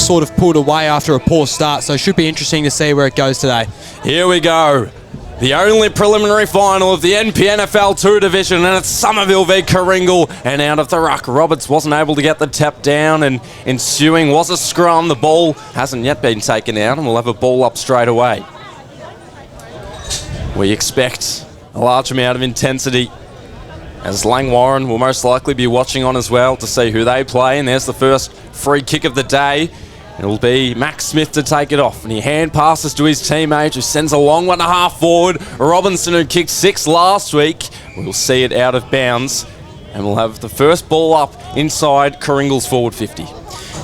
sort of pulled away after a poor start, so it should be interesting to see where it goes today. Here we go. The only preliminary final of the MPNFL 2 division, and it's Somerville v Karingal. And out of the ruck, Roberts wasn't able to get the tap down, and ensuing was a scrum. The ball hasn't yet been taken out, and we'll have a ball up straight away. We expect a large amount of intensity, as Lang Warren will most likely be watching on as well to see who they play. And there's the first free kick of the day. It'll be Max Smith to take it off, and he hand passes to his teammate, who sends a long 1.5 forward. Robinson, who kicked 6 last week, we'll see it out of bounds, and we'll have the first ball up inside Karingal's forward 50.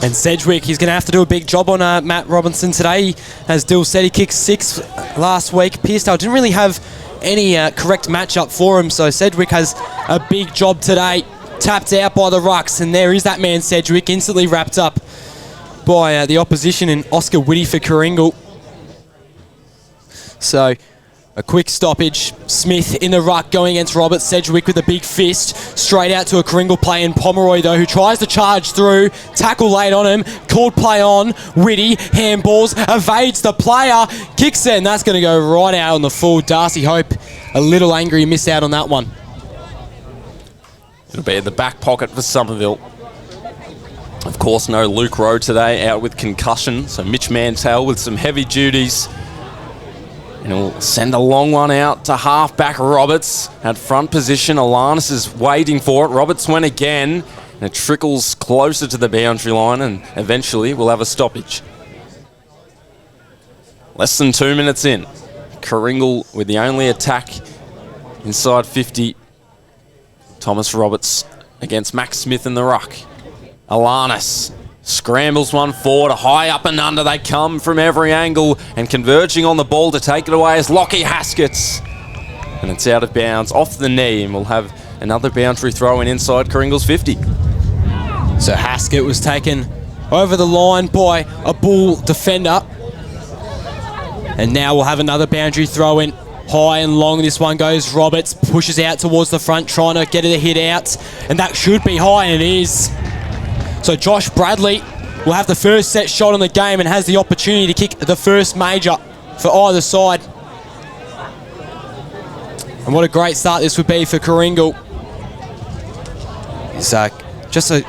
And Sedgwick, he's going to have to do a big job on Matt Robinson today. As Dill said, he kicked 6 last week. Pearcedale didn't really have any correct matchup for him, so Sedgwick has a big job today. Tapped out by the rucks, and there is that man Sedgwick, instantly wrapped up by the opposition in Oscar Whitty for Karingal. So a quick stoppage. Smith in the ruck going against Robert. Sedgwick with a big fist. Straight out to a Karingal play in Pomeroy, though, who tries to charge through. Tackle late on him. Called play on. Whitty handballs. Evades the player. Kicks it, and that's going to go right out on the full. Darcy Hope a little angry he missed out on that one. It'll be in the back pocket for Somerville. Of course, no Luke Rowe today, out with concussion. So Mitch Mantell with some heavy duties. And he'll send a long one out to half-back Roberts. At front position, Alanis is waiting for it. Roberts went again. And it trickles closer to the boundary line, and eventually we'll have a stoppage. Less than 2 minutes in. Karingal with the only attack inside 50. Thomas Roberts against Max Smith in the ruck. Alanis scrambles one forward, high up and under they come from every angle, and converging on the ball to take it away is Lockie Haskett. And it's out of bounds, off the knee, and we'll have another boundary throw in inside Karingal's 50. So Haskett was taken over the line by a Bull defender. And now we'll have another boundary throw in. High and long this one goes. Roberts pushes out towards the front, trying to get it a hit out. And that should be high, and it is. So Josh Bradley will have the first set shot on the game and has the opportunity to kick the first major for either side. And what a great start this would be for Karingal. He's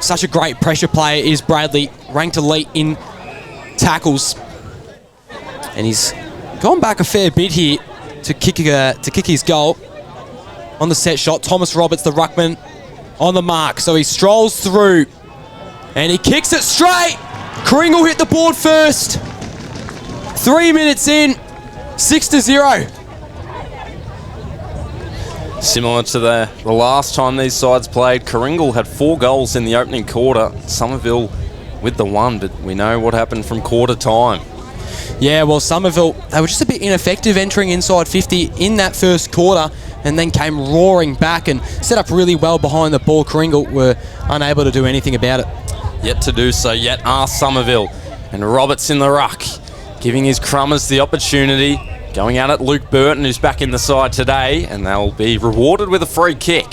such a great pressure player is Bradley, ranked elite in tackles. And he's gone back a fair bit here to kick his goal on the set shot. Thomas Roberts, the ruckman, on the mark. So he strolls through. And he kicks it straight. Karingal hit the board first. 3 minutes in, 6-0. Similar to the last time these sides played, Karingal had 4 goals in the opening quarter. Somerville with the 1, but we know what happened from quarter time. Yeah, well, Somerville, they were just a bit ineffective entering inside 50 in that first quarter, and then came roaring back and set up really well behind the ball. Karingal were unable to do anything about it. Yet to do so, yet are Somerville. And Roberts in the ruck, giving his crummers the opportunity. Going out at Luke Burton, who's back in the side today, and they'll be rewarded with a free kick.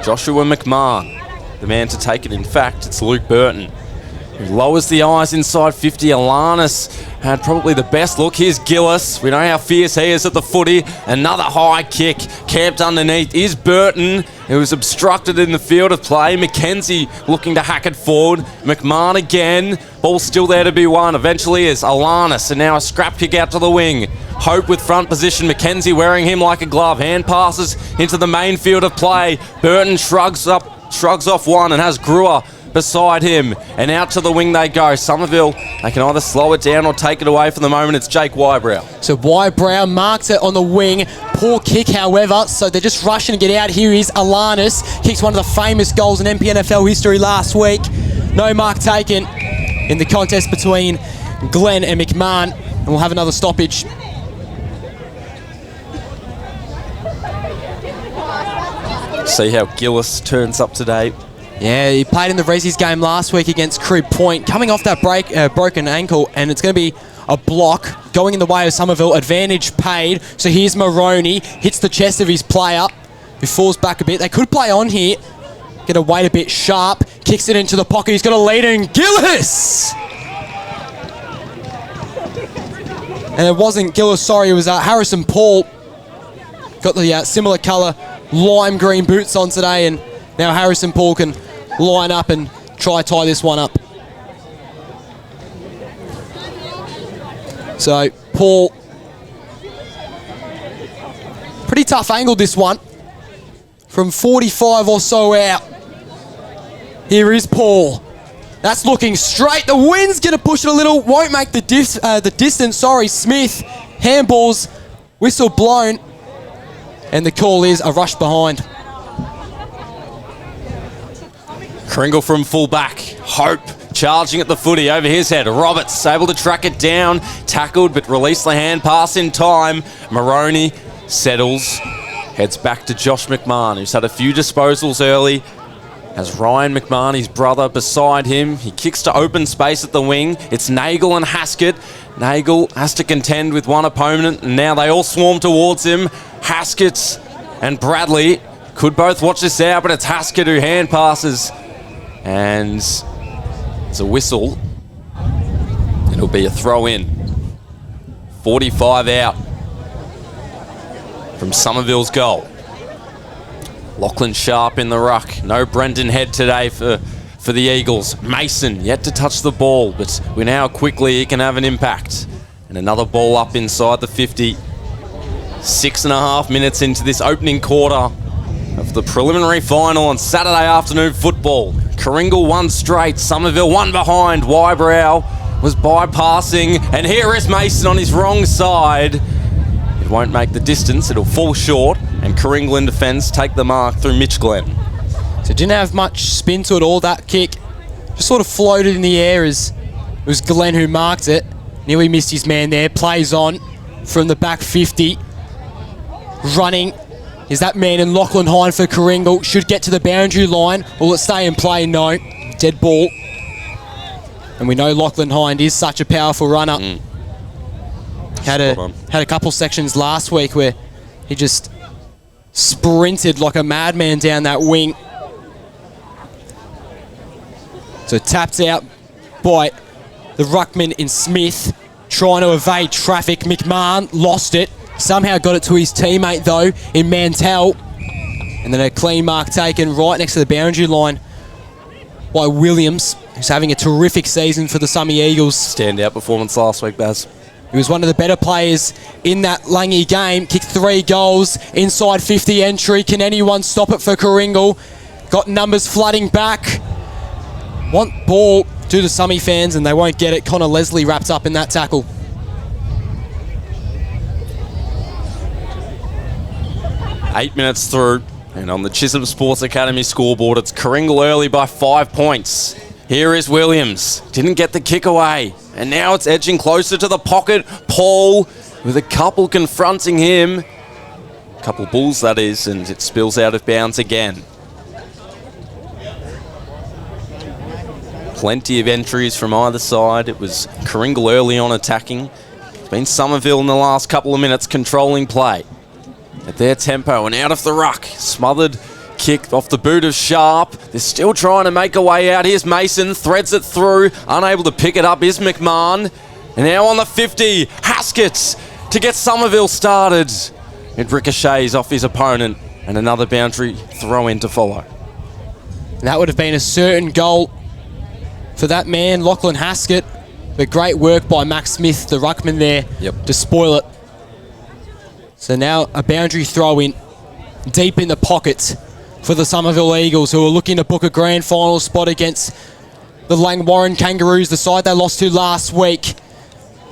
Joshua McMahon, the man to take it. In fact, it's Luke Burton, who lowers the eyes inside 50. Alanis had probably the best look. Here's Gillis. We know how fierce he is at the footy. Another high kick. Camped underneath is Burton, who was obstructed in the field of play. McKenzie looking to hack it forward. McMahon again. Ball still there to be won. Eventually is Alanis, and now a scrap kick out to the wing. Hope with front position. McKenzie wearing him like a glove. Hand passes into the main field of play. Burton shrugs off one and has Brewer beside him, and out to the wing they go. Somerville, they can either slow it down or take it away. For the moment, it's Jake Wybrow. So Wybrow marks it on the wing. Poor kick, however, so they're just rushing to get out. Here is Alanis. Kicks one of the famous goals in MPNFL history last week. No mark taken in the contest between Glenn and McMahon, and we'll have another stoppage. See how Gillis turns up today. Yeah, he played in the Resi's game last week against Crib Point, coming off that broken ankle, and it's going to be a block going in the way of Somerville. Advantage paid. So here's Maroney, hits the chest of his player, who falls back a bit. They could play on here. Get to wait a bit sharp. Kicks it into the pocket. He's got a lead in. Gillis And it wasn't Gillis, sorry, it was Harrison Paul. Got the similar colour lime green boots on today, and now Harrison Paul can line up and try tie this one up. So Paul, pretty tough angle this one, from 45 or so out. Here is Paul. That's looking straight. The wind's going to push it a little. Won't make the distance. Sorry, Smith. Handballs. Whistle blown. And the call is a rush behind. Karingal from full back. Hope charging at the footy over his head. Roberts able to track it down. Tackled but released the hand pass in time. Maroney settles. Heads back to Josh McMahon, who's had a few disposals early. Has Ryan McMahon, his brother, beside him. He kicks to open space at the wing. It's Nagel and Haskett. Nagel has to contend with one opponent, and now they all swarm towards him. Haskett and Bradley could both watch this out, but it's Haskett who hand passes. And it's a whistle. It'll be a throw in. 45 out from Somerville's goal. Lachlan Sharp in the ruck. No Brendan Head today for the Eagles. Mason yet to touch the ball, but we know how quickly he can have an impact. And another ball up inside the 50. 6.5 minutes into this opening quarter of the preliminary final on Saturday afternoon football. Karingal won straight, Somerville one behind. Wybrow was bypassing, and here is Mason on his wrong side. It won't make the distance, it'll fall short, and Karingal in defence take the mark through Mitch Glenn. So it didn't have much spin to it all, that kick. Just sort of floated in the air as it was Glenn who marked it. Nearly missed his man there, plays on from the back 50. Running is that man in Lachlan Hind for Karingal. Should get to the boundary line. Will it stay in play? No. Dead ball. And we know Lachlan Hind is such a powerful runner. Had a couple sections last week where he just sprinted like a madman down that wing. So tapped out by the ruckman in Smith, trying to evade traffic. McMahon lost it. Somehow got it to his teammate though in Mantell. And then a clean mark taken right next to the boundary line by Williams, who's having a terrific season for the Summy Eagles. Standout performance last week, Baz. He was one of the better players in that Langy game. Kicked 3 goals, inside 50 entry. Can anyone stop it for Karingal? Got numbers flooding back. Want ball to the Summy fans, and they won't get it. Connor Leslie wrapped up in that tackle. Eight minutes through, and on the Chisholm Sports Academy scoreboard, it's Karingal early by 5 points. Here is Williams. Didn't get the kick away. And now it's edging closer to the pocket. Paul with a couple confronting him. Couple bulls, that is, and it spills out of bounds again. Plenty of entries from either side. It was Karingal early on attacking. It's been Somerville in the last couple of minutes controlling play at their tempo and out of the ruck. Smothered kick off the boot of Sharp. They're still trying to make a way out. Here's Mason, threads it through. Unable to pick it up is McMahon. And now on the 50, Haskett to get Somerville started. It ricochets off his opponent, and another boundary throw in to follow. And that would have been a certain goal for that man, Lachlan Haskett. But great work by Max Smith, the ruckman there, to spoil it. So now a boundary throw in deep in the pocket for the Somerville Eagles, who are looking to book a grand final spot against the Langwarrin Kangaroos, the side they lost to last week.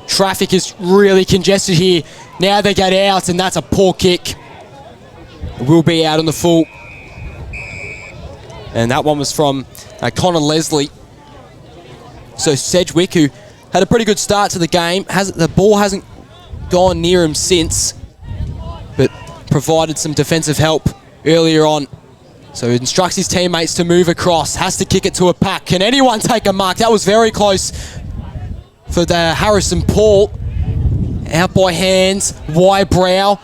Traffic is really congested here. Now they get out, and that's a poor kick. It will be out on the full. And that one was from Connor Leslie. So Sedgwick, who had a pretty good start to the game, the ball hasn't gone near him since, but provided some defensive help earlier on. So he instructs his teammates to move across. Has to kick it to a pack. Can anyone take a mark? That was very close for the Harrison Paul. Out by hands. Wybrow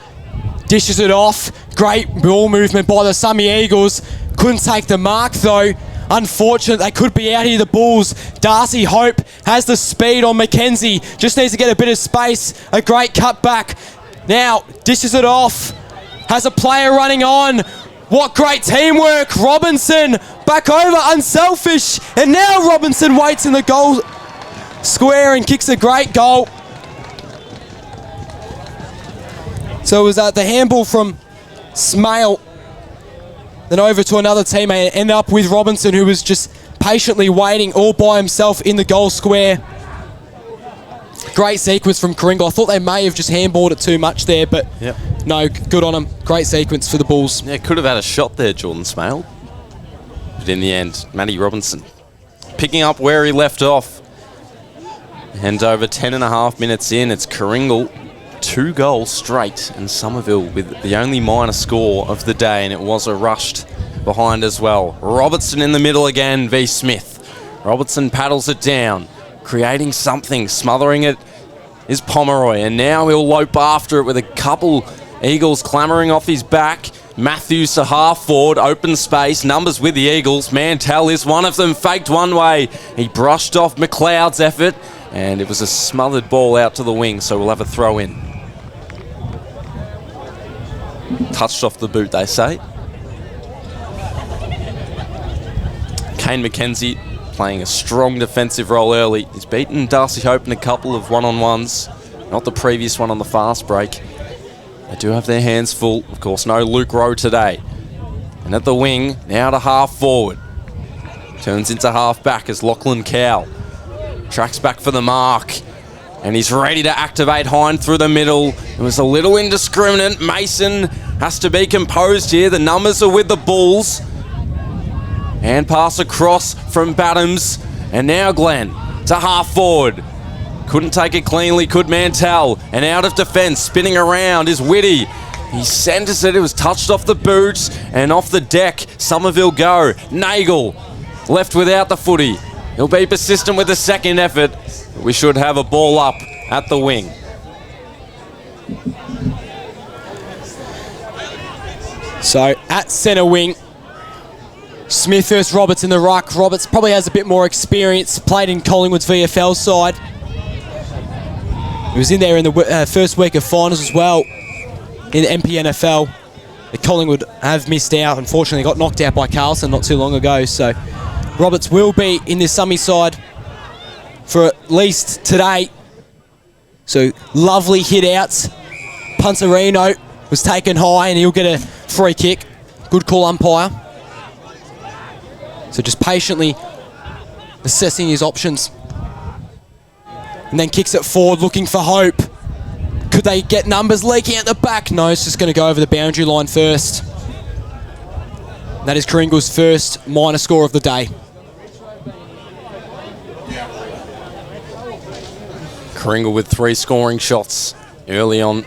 dishes it off. Great ball movement by the Summy Eagles. Couldn't take the mark though. unfortunate. They could be out here, the Bulls. Darcy Hope has the speed on Mackenzie. Just needs to get a bit of space. A great cut back. Now, dishes it off. Has a player running on. What great teamwork. Robinson back over, unselfish. And now Robinson waits in the goal square and kicks a great goal. So it was the handball from Smale. Then over to another teammate and ended up with Robinson, who was just patiently waiting all by himself in the goal square. Great sequence from Karingal. I thought they may have just handballed it too much there, but no, good on them. Great sequence for the Bulls. Yeah, could have had a shot there, Jordan Smale. But in the end, Matty Robinson picking up where he left off. And over 10.5 minutes in, it's Karingal, 2 goals straight, and Somerville with the only minor score of the day, and it was a rushed behind as well. Robertson in the middle again, v Smith. Robertson paddles it down, creating something, smothering it is Pomeroy, and now he'll lope after it with a couple Eagles clamouring off his back. Matthews to half forward, open space, numbers with the Eagles. Mantell is one of them, faked one way. He brushed off McLeod's effort, and it was a smothered ball out to the wing, so we'll have a throw in. Touched off the boot, they say. Kane McKenzie playing a strong defensive role early. He's beaten Darcy Hope in a couple of one-on-ones, not the previous one on the fast break. They do have their hands full. Of course, no Luke Rowe today. And at the wing, now to half forward. Turns into half back as Lachlan Cowell tracks back for the mark. And he's ready to activate Hind through the middle. It was a little indiscriminate. Mason has to be composed here. The numbers are with the Bulls. And pass across from Bottoms. And now Glenn to half forward. Couldn't take it cleanly, could Mantell. And out of defence, spinning around is Whitty. He centres it, it was touched off the boots and off the deck. Somerville go. Nagel left without the footy. He'll be persistent with the second effort. We should have a ball up at the wing. So at centre wing, Smith versus Roberts in the ruck. Roberts probably has a bit more experience, played in Collingwood's VFL side. He was in there in the first week of finals as well in the MPNFL. The Collingwood have missed out. Unfortunately, got knocked out by Carlson not too long ago. So Roberts will be in this Summy side for at least today. So lovely hit outs. Punterino was taken high and he'll get a free kick. Good call, umpire. So just patiently assessing his options. And then kicks it forward, looking for Hope. Could they get numbers leaking at the back? No, it's just going to go over the boundary line first. That is Karingal's first minor score of the day. Karingal with 3 scoring shots early on,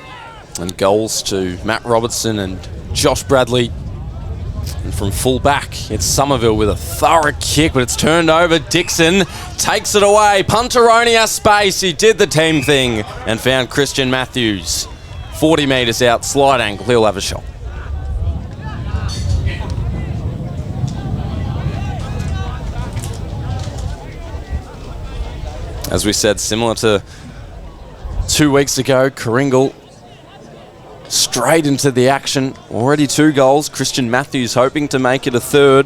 and goals to Matt Robertson and Josh Bradley. And from full back, it's Somerville with a thorough kick, but it's turned over. Dixon takes it away. Punteroni has space. He did the team thing and found Christian Matthews. 40 metres out, slide angle. He'll have a shot. As we said, similar to 2 weeks ago, Karingal straight into the action. Already 2 goals. Christian Matthews hoping to make it a third.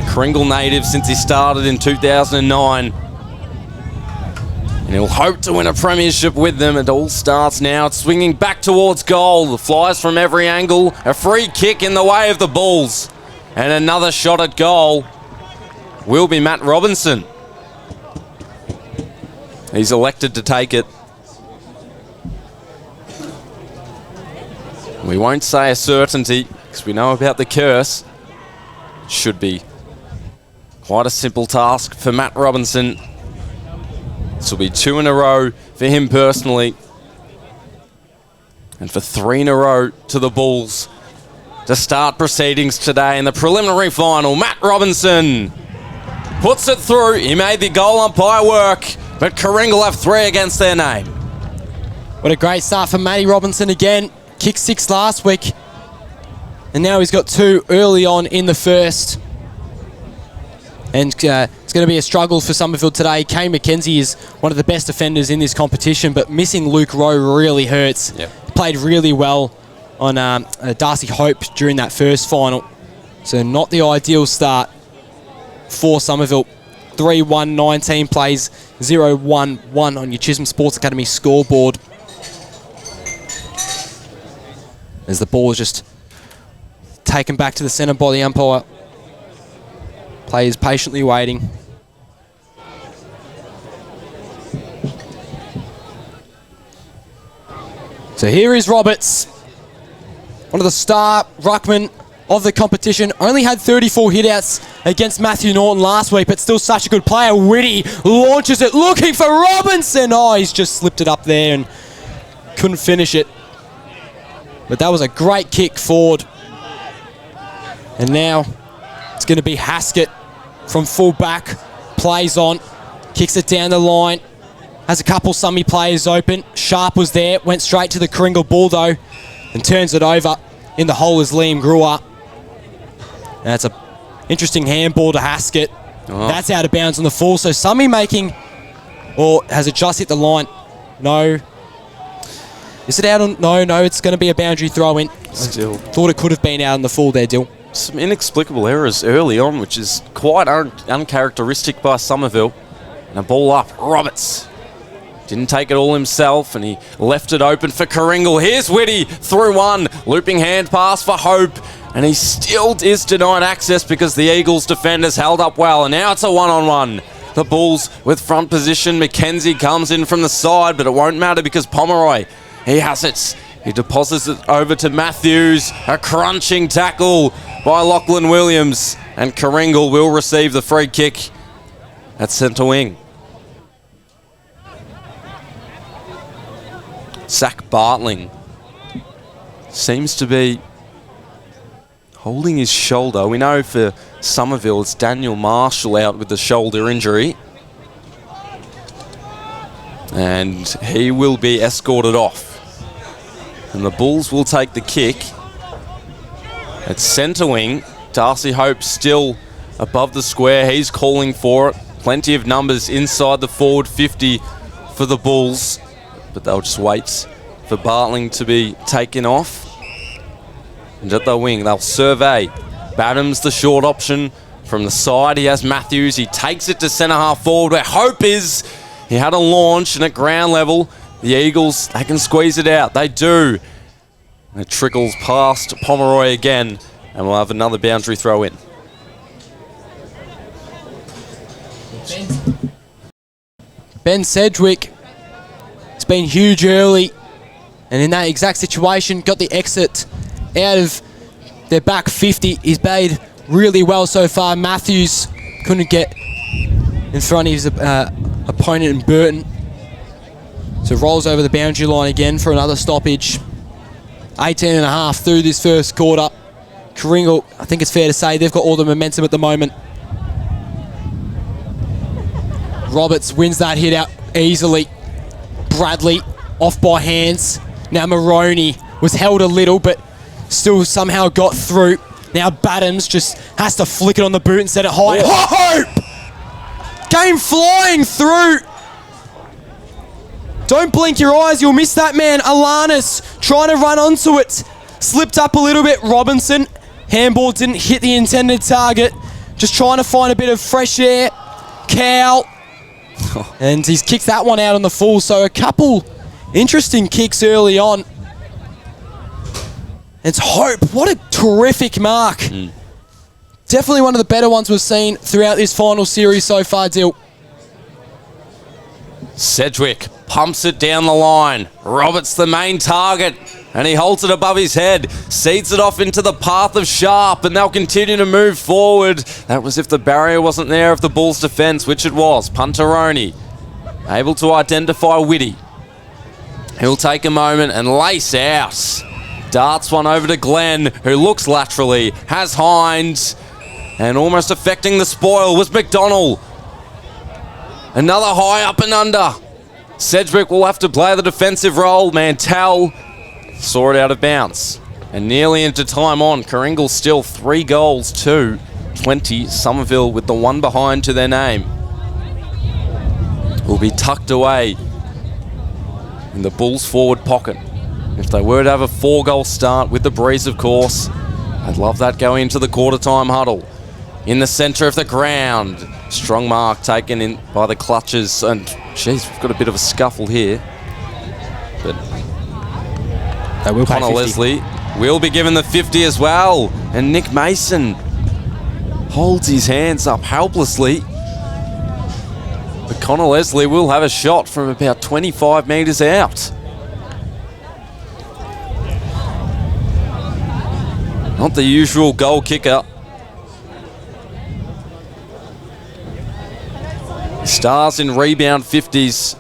Karingal native since he started in 2009. And he'll hope to win a premiership with them. It all starts now. It's swinging back towards goal. The flies from every angle. A free kick in the way of the Bulls. And another shot at goal will be Matt Robinson. He's elected to take it. We won't say a certainty because we know about the curse. It should be quite a simple task for Matt Robinson. This will be 2 in a row for him personally. And for 3 in a row to the Bulls to start proceedings today in the preliminary final. Matt Robinson puts it through. He made the goal umpire work, but Karingal have 3 against their name. What a great start for Matty Robinson again. Kicked 6 last week. And now he's got 2 early on in the first. And it's going to be a struggle for Somerville today. Kane McKenzie is one of the best defenders in this competition, but missing Luke Rowe really hurts. Yep. Played really well on Darcy Hope during that first final. So not the ideal start for Somerville. 3-1-19 plays 0-1-1 on your Chisholm Sports Academy scoreboard. As the ball is just taken back to the centre by the umpire. Players patiently waiting. So here is Roberts, one of the star ruckmen of the competition. Only had 34 hitouts against Matthew Norton last week, but still such a good player. Whitty launches it, looking for Robinson. Oh, he's just slipped it up there and couldn't finish it. But that was a great kick forward. And now it's going to be Haskett from full back. Plays on, kicks it down the line. Has a couple Summy players open. Sharp was there, went straight to the Karingal ball though, and turns it over. In the hole is Liam Brewer. That's a interesting handball to Haskett. Oh. That's out of bounds on the full. So Summy making, or has it just hit the line? No. Is it out on? No, it's going to be a boundary throw in. Still. Thought it could have been out on the full there, Dill. Some inexplicable errors early on, which is quite uncharacteristic by Somerville. And a ball up. Roberts didn't take it all himself, and he left it open for Karingal. Here's Whitty through one. Looping hand pass for Hope. And he still is denied access because the Eagles defenders held up well. And now it's a one-on-one. The Bulls with front position. McKenzie comes in from the side, but it won't matter because Pomeroy, he has it. He deposits it over to Matthews. A crunching tackle by Lachlan Williams. And Karingal will receive the free kick at centre wing. Zach Bartling seems to be holding his shoulder. We know for Somerville it's Daniel Marshall out with the shoulder injury. And he will be escorted off. And the Bulls will take the kick. At centre wing, Darcy Hope still above the square. He's calling for it. Plenty of numbers inside the forward 50 for the Bulls. But they'll just wait for Bartling to be taken off. And at the wing, they'll survey. Badham's the short option. From the side, he has Matthews. He takes it to centre half forward where Hope is. He had a launch, and at ground level, the Eagles, they can squeeze it out. They do. And it trickles past Pomeroy again, and we'll have another boundary throw in. Ben Sedgwick, it's been huge early, and in that exact situation, got the exit out of their back 50. He's played really well so far. Matthews couldn't get in front of his opponent in Burton. So rolls over the boundary line again for another stoppage. 18.5 through this first quarter. Karingal, I think it's fair to say, they've got all the momentum at the moment. Roberts wins that hit out easily. Bradley off by hands. Now Maroney was held a little, but still somehow got through. Now Badhams just has to flick it on the boot and set it high. Oh. Hope! Came flying through. Don't blink your eyes, you'll miss that man. Alanis trying to run onto it. Slipped up a little bit. Robinson, handball didn't hit the intended target. Just trying to find a bit of fresh air. Cow. And he's kicked that one out on the full. So a couple interesting kicks early on. It's Hope. What a terrific mark. Definitely one of the better ones we've seen throughout this final series so far, Dill. Sedgwick pumps it down the line. Roberts the main target, and he holds it above his head. Seeds it off into the path of Sharp, and they'll continue to move forward. That was if the barrier wasn't there of the Bulls' defence, which it was. Punteroni able to identify Whitty. He'll take a moment and lace out. Darts one over to Glenn, who looks laterally, has Hines, and almost affecting the spoil was McDonald. Another high up and under. Sedgwick will have to play the defensive role. Mantell saw it out of bounds. And nearly into time on. Karingal still 3 goals, 2. 20, Somerville with the one behind to their name. Will be tucked away in the Bulls' forward pocket. If they were to have a 4-goal start with the breeze, of course, I'd love that going into the quarter-time huddle. In the centre of the ground, strong mark taken in by the clutches, and geez, we've got a bit of a scuffle here. But Connor Leslie will be given the 50 as well, and Nick Mason holds his hands up helplessly. But Connor Leslie will have a shot from about 25 metres out. Not the usual goal kicker. He stars in rebound 50s,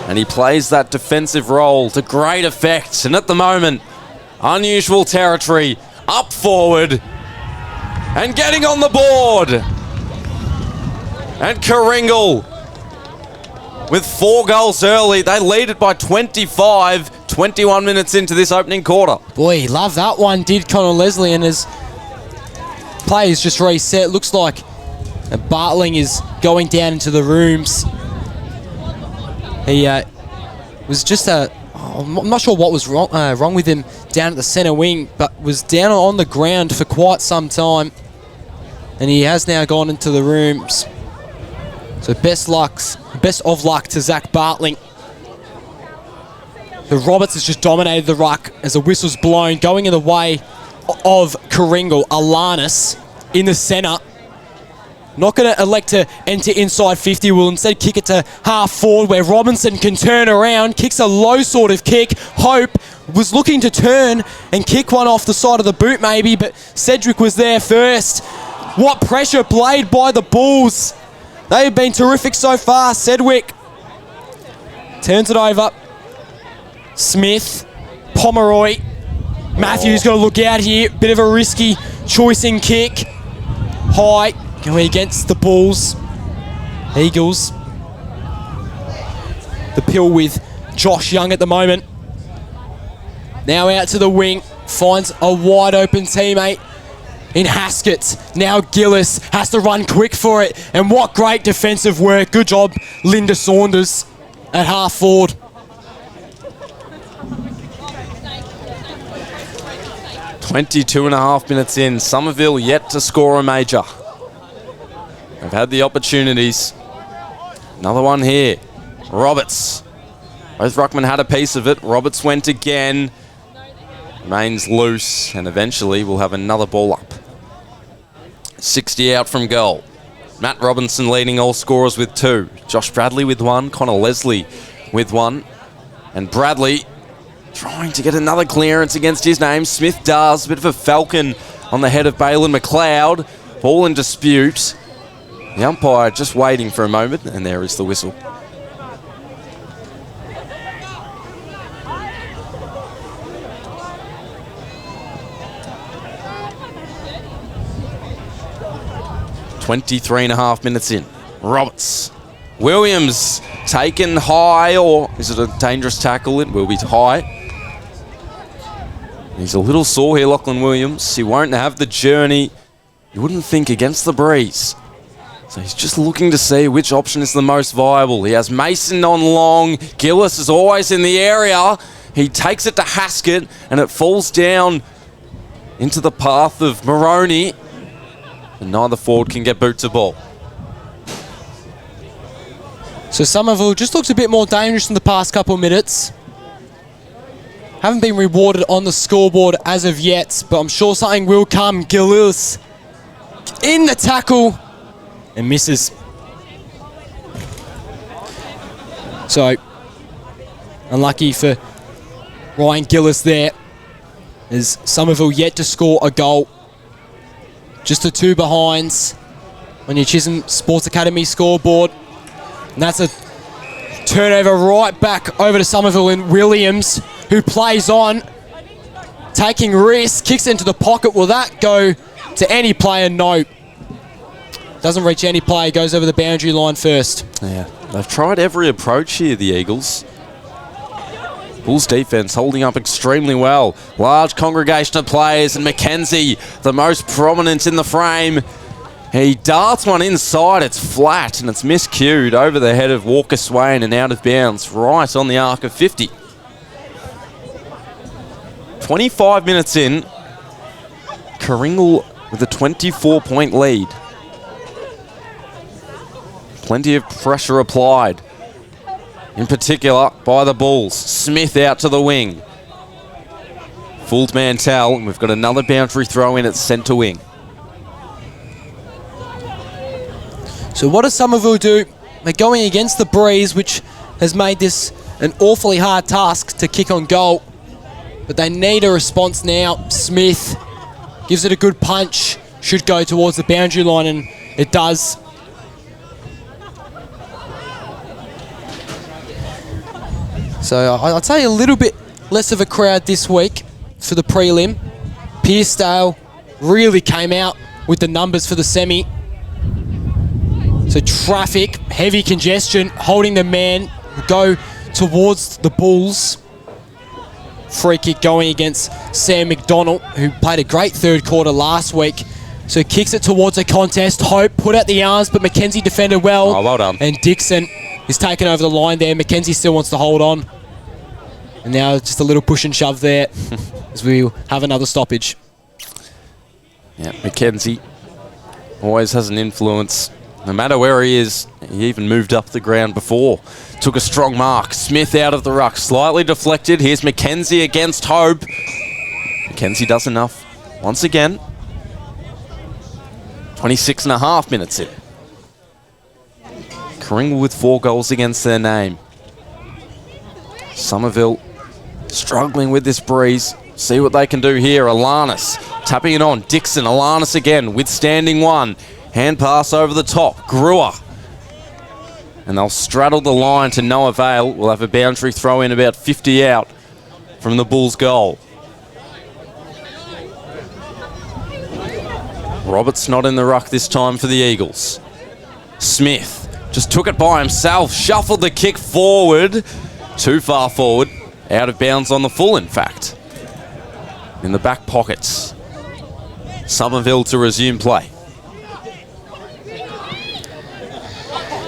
and he plays that defensive role to great effect. And at the moment, unusual territory, up forward, and getting on the board. And Karingal with 4 goals early. They lead it by 25, 21 minutes into this opening quarter. Boy, love that one, did Connor Leslie, and his players just reset. Looks like Bartling is going down into the rooms. He was just I'm not sure what was wrong with him down at the centre wing, but was down on the ground for quite some time. And he has now gone into the rooms. So best of luck to Zach Bartling. The Roberts has just dominated the ruck as the whistle's blown, going in the way of Karingal. Alanis in the centre. Not going to elect to enter inside 50. Will instead kick it to half forward where Robinson can turn around. Kicks a low sort of kick. Hope was looking to turn and kick one off the side of the boot maybe, but Cedric was there first. What pressure played by the Bulls. They've been terrific so far. Sedgwick turns it over. Smith, Pomeroy. Matthews got to look out here. Bit of a risky choicing kick. High, going against the Bulls. Eagles. The pill with Josh Young at the moment. Now out to the wing. Finds a wide open teammate in Haskett. Now Gillis has to run quick for it. And what great defensive work. Good job, Linda Saunders at half forward. .22.5 minutes in. Somerville yet to score a major. They've had the opportunities. Another one here. Roberts. Both ruckmen had a piece of it. Roberts went again. Remains loose, and eventually we'll have another ball up. 60 out from goal. Matt Robinson leading all scorers with 2. Josh Bradley with 1. Connor Leslie with 1. And Bradley trying to get another clearance against his name. Smith does. A bit of a falcon on the head of Balin McLeod. Ball in dispute. The umpire just waiting for a moment, and there is the whistle. .23.5 minutes in. Roberts. Williams taken high, or is it a dangerous tackle? It will be high. He's a little sore here, Lachlan Williams. He won't have the journey, you wouldn't think, against the breeze. So he's just looking to see which option is the most viable. He has Mason on long. Gillis is always in the area. He takes it to Haskett, and it falls down into the path of Moroney. And neither forward can get boot to ball. So Somerville just looks a bit more dangerous in the past couple of minutes. Haven't been rewarded on the scoreboard as of yet, but I'm sure something will come. Gillis in the tackle and misses. So unlucky for Ryan Gillis there, as Somerville yet to score a goal. Just the 2 behinds on your Chisholm Sports Academy scoreboard. And that's a turnover right back over to Somerville, and Williams, who plays on, taking risks, kicks into the pocket. Will that go to any player? No. Doesn't reach any player, goes over the boundary line first. Yeah, they've tried every approach here, the Eagles. Bulls defense holding up extremely well. Large congregation of players, and McKenzie, the most prominent in the frame. He darts one inside, it's flat, and it's miscued over the head of Walker Swain and out of bounds, right on the arc of 50. 25 minutes in, Karingal with a 24-point lead. Plenty of pressure applied, in particular by the Bulls. Smith out to the wing. Fooled Mantell, and we've got another boundary throw in at centre wing. So what does Somerville do? They're going against the breeze, which has made this an awfully hard task to kick on goal. But they need a response now. Smith gives it a good punch. Should go towards the boundary line, and it does. So I'd say a little bit less of a crowd this week for the prelim. Pearcedale really came out with the numbers for the semi. So traffic, heavy congestion, holding the man, go towards the Bulls. Free kick going against Sam McDonald, who played a great third quarter last week. So kicks it towards a contest. Hope put out the arms, but McKenzie defended well. Oh, well done. And Dixon is taken over the line there. McKenzie still wants to hold on. And now just a little push and shove there as we have another stoppage. Yeah, McKenzie always has an influence. No matter where he is, he even moved up the ground before. Took a strong mark. Smith out of the ruck, slightly deflected. Here's McKenzie against Hope. McKenzie does enough once again. 26 and a half minutes in. Karingal with 4 goals against their name. Somerville struggling with this breeze. See what they can do here. Alanis tapping it on. Dixon, Alanis again, withstanding one. Hand pass over the top. Brewer. And they'll straddle the line to no avail. We'll have a boundary throw in about 50 out from the Bulls' goal. Roberts not in the ruck this time for the Eagles. Smith just took it by himself. Shuffled the kick forward. Too far forward. Out of bounds on the full, in fact. In the back pockets. Somerville to resume play.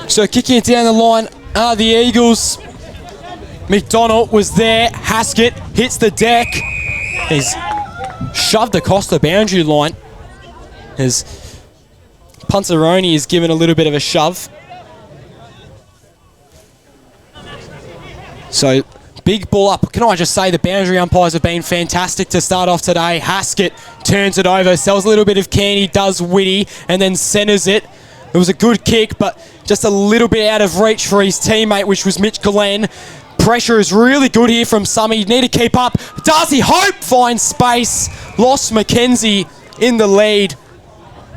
So kicking it down the line are the Eagles. McDonald was there. Haskett hits the deck. He's shoved across the boundary line. As Punzaroni is given a little bit of a shove. So big ball up. Can I just say the boundary umpires have been fantastic to start off today. Haskett turns it over, sells a little bit of candy, does Whitty, and then centres it. It was a good kick, but just a little bit out of reach for his teammate, which was Mitch Glenn. Pressure is really good here from Summy. Need to keep up. Darcy Hope finds space. Lost McKenzie in the lead.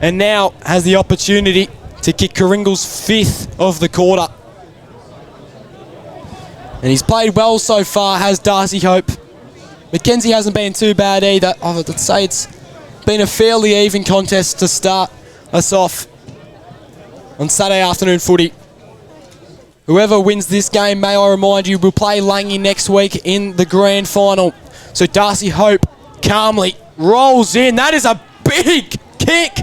And now has the opportunity to kick Karingal's 5th of the quarter. And he's played well so far, has Darcy Hope. McKenzie hasn't been too bad either. I'd say it's been a fairly even contest to start us off on Saturday afternoon footy. Whoever wins this game, may I remind you, will play Langy next week in the grand final. So Darcy Hope calmly rolls in. That is a big kick.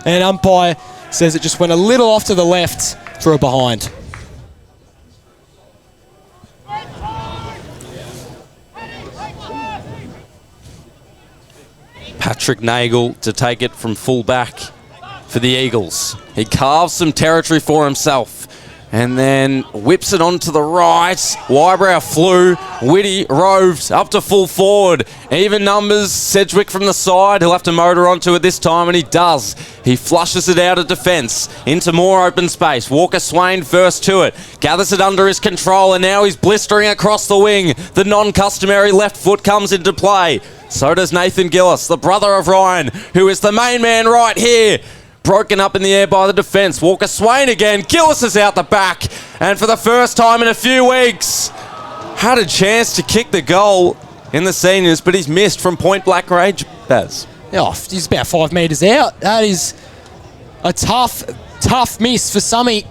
And umpire says it just went a little off to the left for a behind. Patrick Nagel to take it from full back for the Eagles. He carves some territory for himself and then whips it onto the right. Wybrow flew. Whitty roved up to full forward. Even numbers. Sedgwick from the side. He'll have to motor onto it this time, and he does. He flushes it out of defence into more open space. Walker Swain first to it. Gathers it under his control, and now he's blistering across the wing. The non-customary left foot comes into play. So does Nathan Gillis, the brother of Ryan, who is the main man right here. Broken up in the air by the defence. Walker Swain again. Gillis is out the back. And for the first time in a few weeks, had a chance to kick the goal in the seniors, but he's missed from point blank range, Baz. Oh, he's about 5 metres out. That is a tough miss for Summy.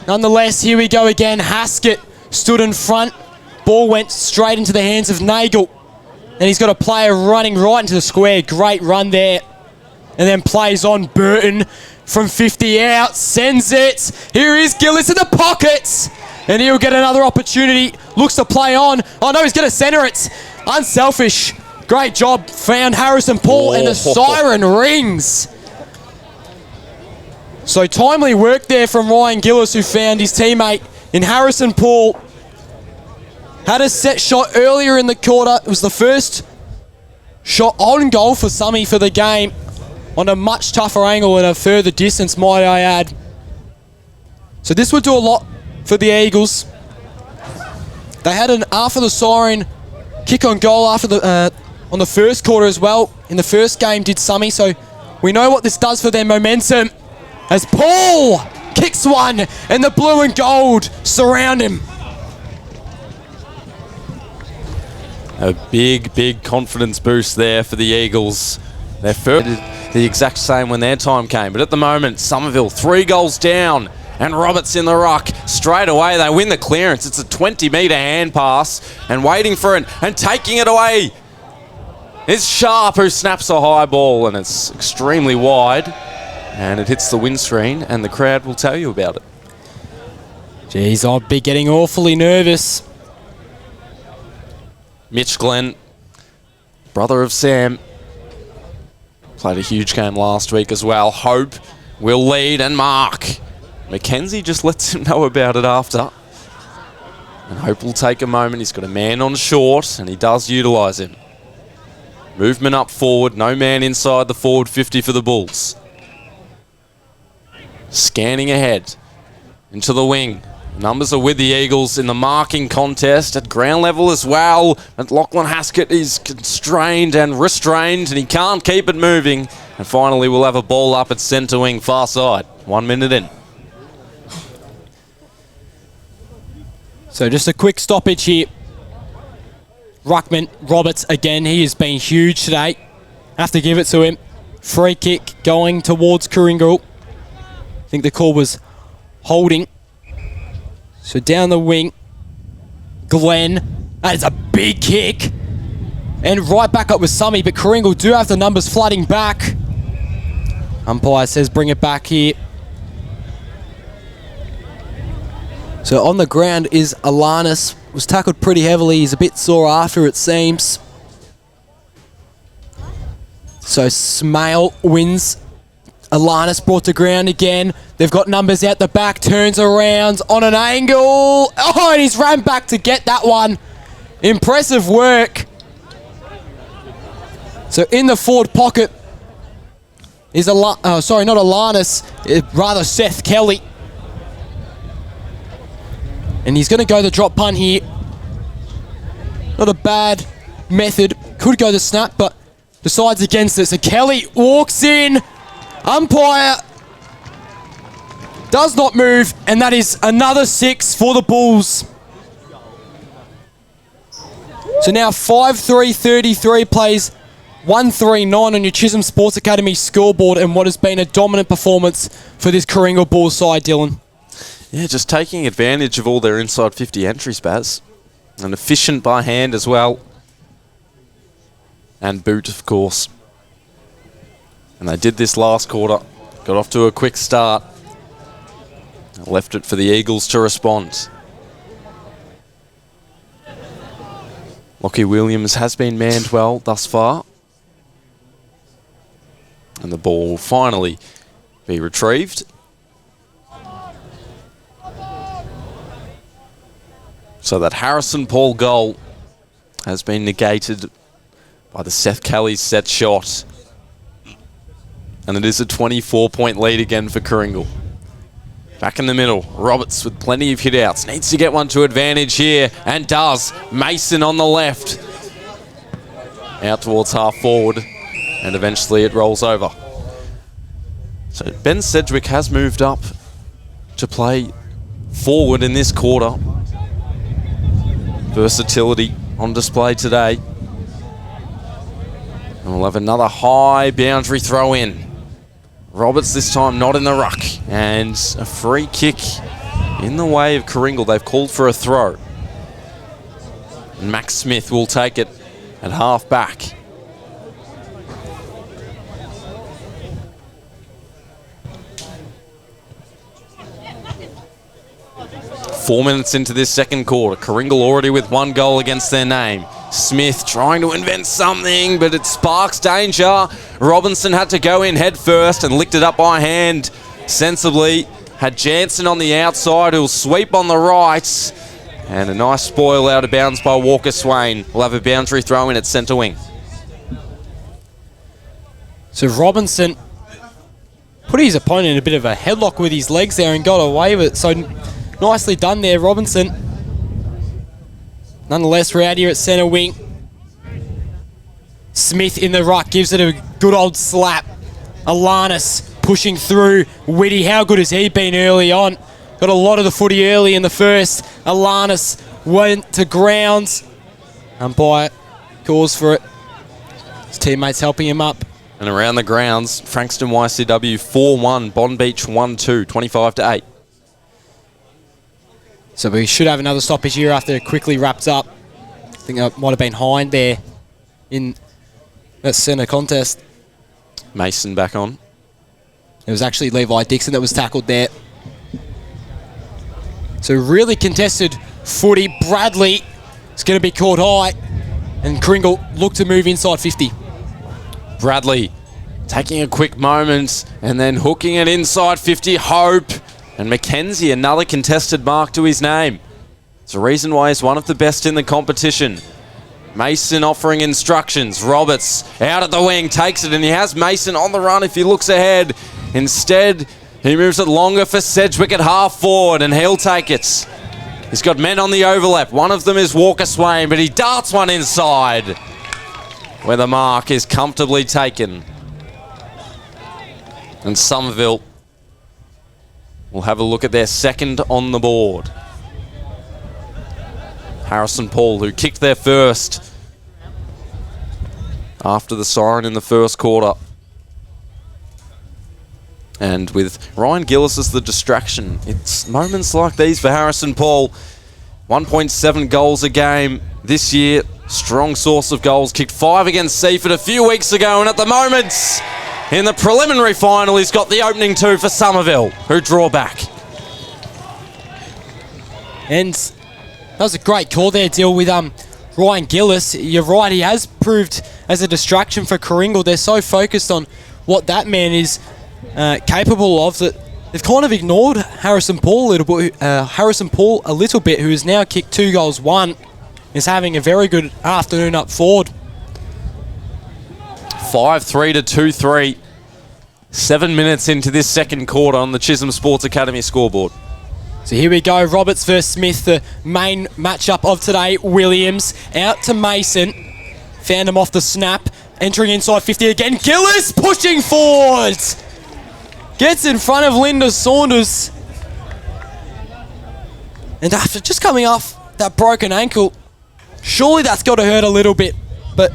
Nonetheless, here we go again. Haskett stood in front, ball went straight into the hands of Nagel. And he's got a player running right into the square. Great run there. And then plays on Burton from 50 out. Sends it. Here is Gillis in the pockets. And he'll get another opportunity. Looks to play on. Oh no, he's going to centre it. Unselfish. Great job. Found Harrison Paul and the siren rings. So timely work there from Ryan Gillis, who found his teammate in Harrison Paul. Had a set shot earlier in the quarter. It was the first shot on goal for Summy for the game on a much tougher angle and a further distance, might I add. So this would do a lot for the Eagles. They had an after the siren kick on goal after the on the first quarter as well. In the first game did Summy, so we know what this does for their momentum. As Paul kicks one and the blue and gold surround him. A big, big confidence boost there for the Eagles. They're the exact same when their time came. But at the moment, Somerville 3 goals down. And Roberts in the ruck. Straight away, they win the clearance. It's a 20-metre hand pass. And waiting for it and taking it away is Sharp, who snaps a high ball. And it's extremely wide. And it hits the windscreen. And the crowd will tell you about it. Geez, I'd be getting awfully nervous. Mitch Glenn, brother of Sam, played a huge game last week as well. Hope will lead and mark. Mackenzie just lets him know about it after. And Hope will take a moment. He's got a man on short and he does utilise him. Movement up forward, no man inside the forward 50 for the Bulls. Scanning ahead into the wing. Numbers are with the Eagles in the marking contest at ground level as well. And Lachlan Haskett is constrained and restrained and he can't keep it moving. And finally we'll have a ball up at centre wing far side. 1 minute in. So just a quick stoppage here. Ruckman Roberts again. He has been huge today. Have to give it to him. Free kick going towards Karingal. I think the call was holding. So down the wing, Glenn, that is a big kick. And right back up with Summy, but Karingal do have the numbers flooding back. Umpire says bring it back here. So on the ground is Alanis, was tackled pretty heavily. He's a bit sore after, it seems. So Smale wins. Alanis brought to ground again. They've got numbers out the back, turns around on an angle. Oh, and he's ran back to get that one. Impressive work. So in the forward pocket is not Alanis, rather Seth Kelly. And he's going to go the drop punt here. Not a bad method. Could go the snap, but decides against it. So Kelly walks in. Umpire does not move, and that is another 6 for the Bulls. So now 5-3-33 plays 139 on your Chisholm Sports Academy scoreboard, and what has been a dominant performance for this Karingal Bulls side, Dylan. Yeah, just taking advantage of all their inside 50 entries, Baz. And efficient by hand as well. And boot, of course. And they did this last quarter. Got off to a quick start. Left it for the Eagles to respond. Lockie Williams has been manned well thus far. And the ball will finally be retrieved. So that Harrison Paul goal has been negated by the Seth Kelly's set shot. And it is a 24-point lead again for Karingal. Back in the middle, Roberts with plenty of hit-outs. Needs to get one to advantage here, and does. Mason on the left. Out towards half forward, and eventually it rolls over. So Ben Sedgwick has moved up to play forward in this quarter. Versatility on display today. And we'll have another high boundary throw in. Roberts this time not in the ruck. And a free kick in the way of Karingal. They've called for a throw. And Max Smith will take it at half back. Four minutes into this second quarter. Karingal already with one goal against their name. Smith trying to invent something, but it sparks danger. Robinson had to go in head first and licked it up by hand sensibly. Had Jansen on the outside, who'll sweep on the right. And a nice spoil out of bounds by Walker Swain. We'll have a boundary throw in at centre wing. So Robinson put his opponent in a bit of a headlock with his legs there and got away with it. So nicely done there, Robinson. Nonetheless, we're out here at centre wing. Smith in the ruck gives it a good old slap. Alanis pushing through. Whitty, how good has he been early on? Got a lot of the footy early in the first. Alanis went to grounds. Umpire calls for it. His teammates helping him up. And around the grounds, Frankston YCW 4-1, Bond Beach 1-2, 25-8. So we should have another stoppage here after it quickly wraps up. I think it might have been Hind there in that centre contest. Mason back on. It was actually Levi Dixon that was tackled there. So really contested footy. Bradley is going to be caught high. And Karingal look to move inside 50. Bradley taking a quick moment and then hooking it inside 50. Hope. And Mackenzie, another contested mark to his name. It's a reason why he's one of the best in the competition. Mason offering instructions. Roberts out at the wing, takes it, and he has Mason on the run if he looks ahead. Instead, he moves it longer for Sedgwick at half forward, and he'll take it. He's got men on the overlap. One of them is Walker Swain, but he darts one inside, where the mark is comfortably taken. And Somerville will have a look at their second on the board. Harrison Paul, who kicked their first after the siren in the first quarter. And with Ryan Gillis as the distraction, it's moments like these for Harrison Paul. 1.7 goals a game this year. Strong source of goals. Kicked 5 against Seaford a few weeks ago, and at the moment, in the preliminary final, he's got the opening 2 for Somerville, who draw back. And that was a great call there, Dill, with Ryan Gillis. You're right, he has proved as a distraction for Karingal. They're so focused on what that man is capable of that they've kind of ignored Harrison Paul a little bit, who has now kicked 2 goals, 1. Is having a very good afternoon up forward. 5-3 to 2-3. 7 minutes into this second quarter on the Chisholm Sports Academy scoreboard. So here we go, Roberts versus Smith, the main matchup of today. Williams out to Mason. Found him off the snap. Entering inside 50 again. Gillis pushing forward. Gets in front of Linda Saunders. And after just coming off that broken ankle, surely that's got to hurt a little bit. But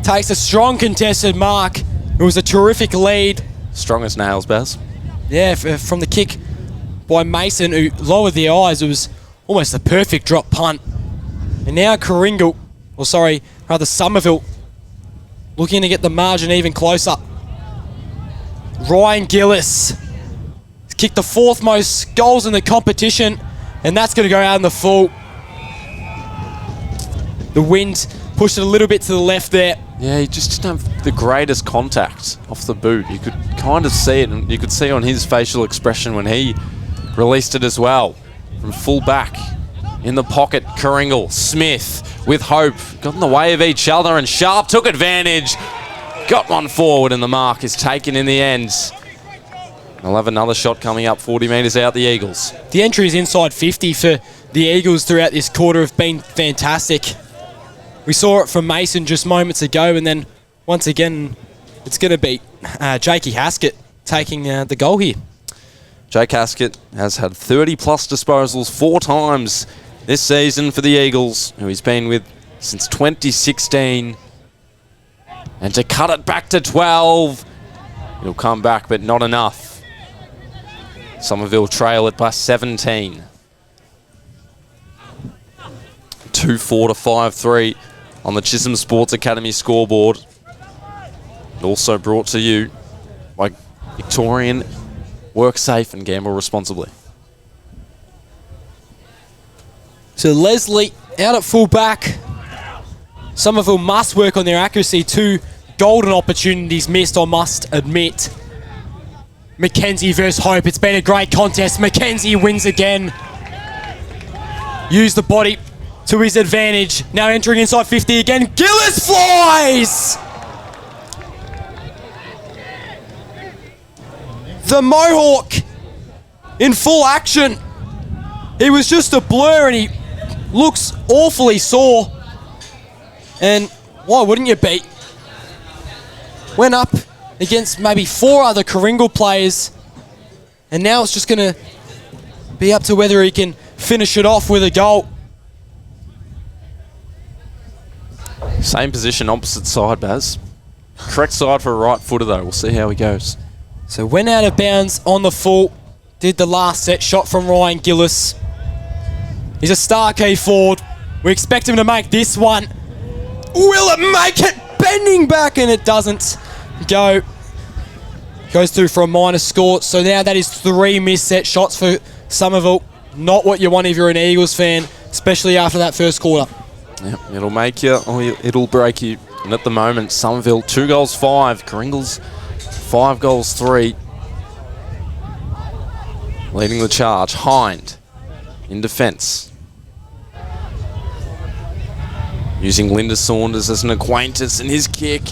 takes a strong contested mark. It was a terrific lead. Strong as nails, Baz. Yeah, from the kick by Mason, who lowered the eyes. It was almost a perfect drop punt. And now Somerville, looking to get the margin even closer. Ryan Gillis has kicked the 4th most goals in the competition, and that's going to go out in the full. The wind pushed it a little bit to the left there. Yeah, he just didn't have the greatest contact off the boot. You could kind of see it, and you could see on his facial expression when he released it as well. From full back in the pocket, Karingal, Smith with Hope, got in the way of each other, and Sharp took advantage. Got one forward, and the mark is taken in the end. They'll have another shot coming up 40 metres out, the Eagles. The entries inside 50 for the Eagles throughout this quarter have been fantastic. We saw it from Mason just moments ago, and then once again, it's going to be Jakey Haskett taking the goal here. Jake Haskett has had 30-plus disposals 4 times this season for the Eagles, who he's been with since 2016. And to cut it back to 12, he'll come back, but not enough. Somerville trail it by 17. 2-4 to 5-3 on the Chisholm Sports Academy scoreboard. Also brought to you by Victorian. Work safe and gamble responsibly. So Leslie out at full back. Somerville must work on their accuracy. 2 golden opportunities missed, I must admit. Mackenzie versus Hope. It's been a great contest. Mackenzie wins again. Use the body to his advantage. Now entering inside 50 again. Gillis flies! The Mohawk in full action. He was just a blur and he looks awfully sore. And why wouldn't you be? Went up against maybe 4 other Karingal players. And now it's just going to be up to whether he can finish it off with a goal. Same position, opposite side, Baz. Correct side for a right footer though. We'll see how he goes. So went out of bounds on the full. Did the last set. Shot from Ryan Gillis. He's a star key forward. We expect him to make this one. Will it make it? Bending back and it doesn't go. Goes through for a minor score. So now that is 3 missed set shots for Somerville. Not what you want if you're an Eagles fan, especially after that first quarter. Yep, it'll make you or it'll break you. And at the moment, Somerville 2 goals 5. Karingal's 5 goals 3. Leading the charge. Hind in defence. Using Linda Saunders as an acquaintance, and his kick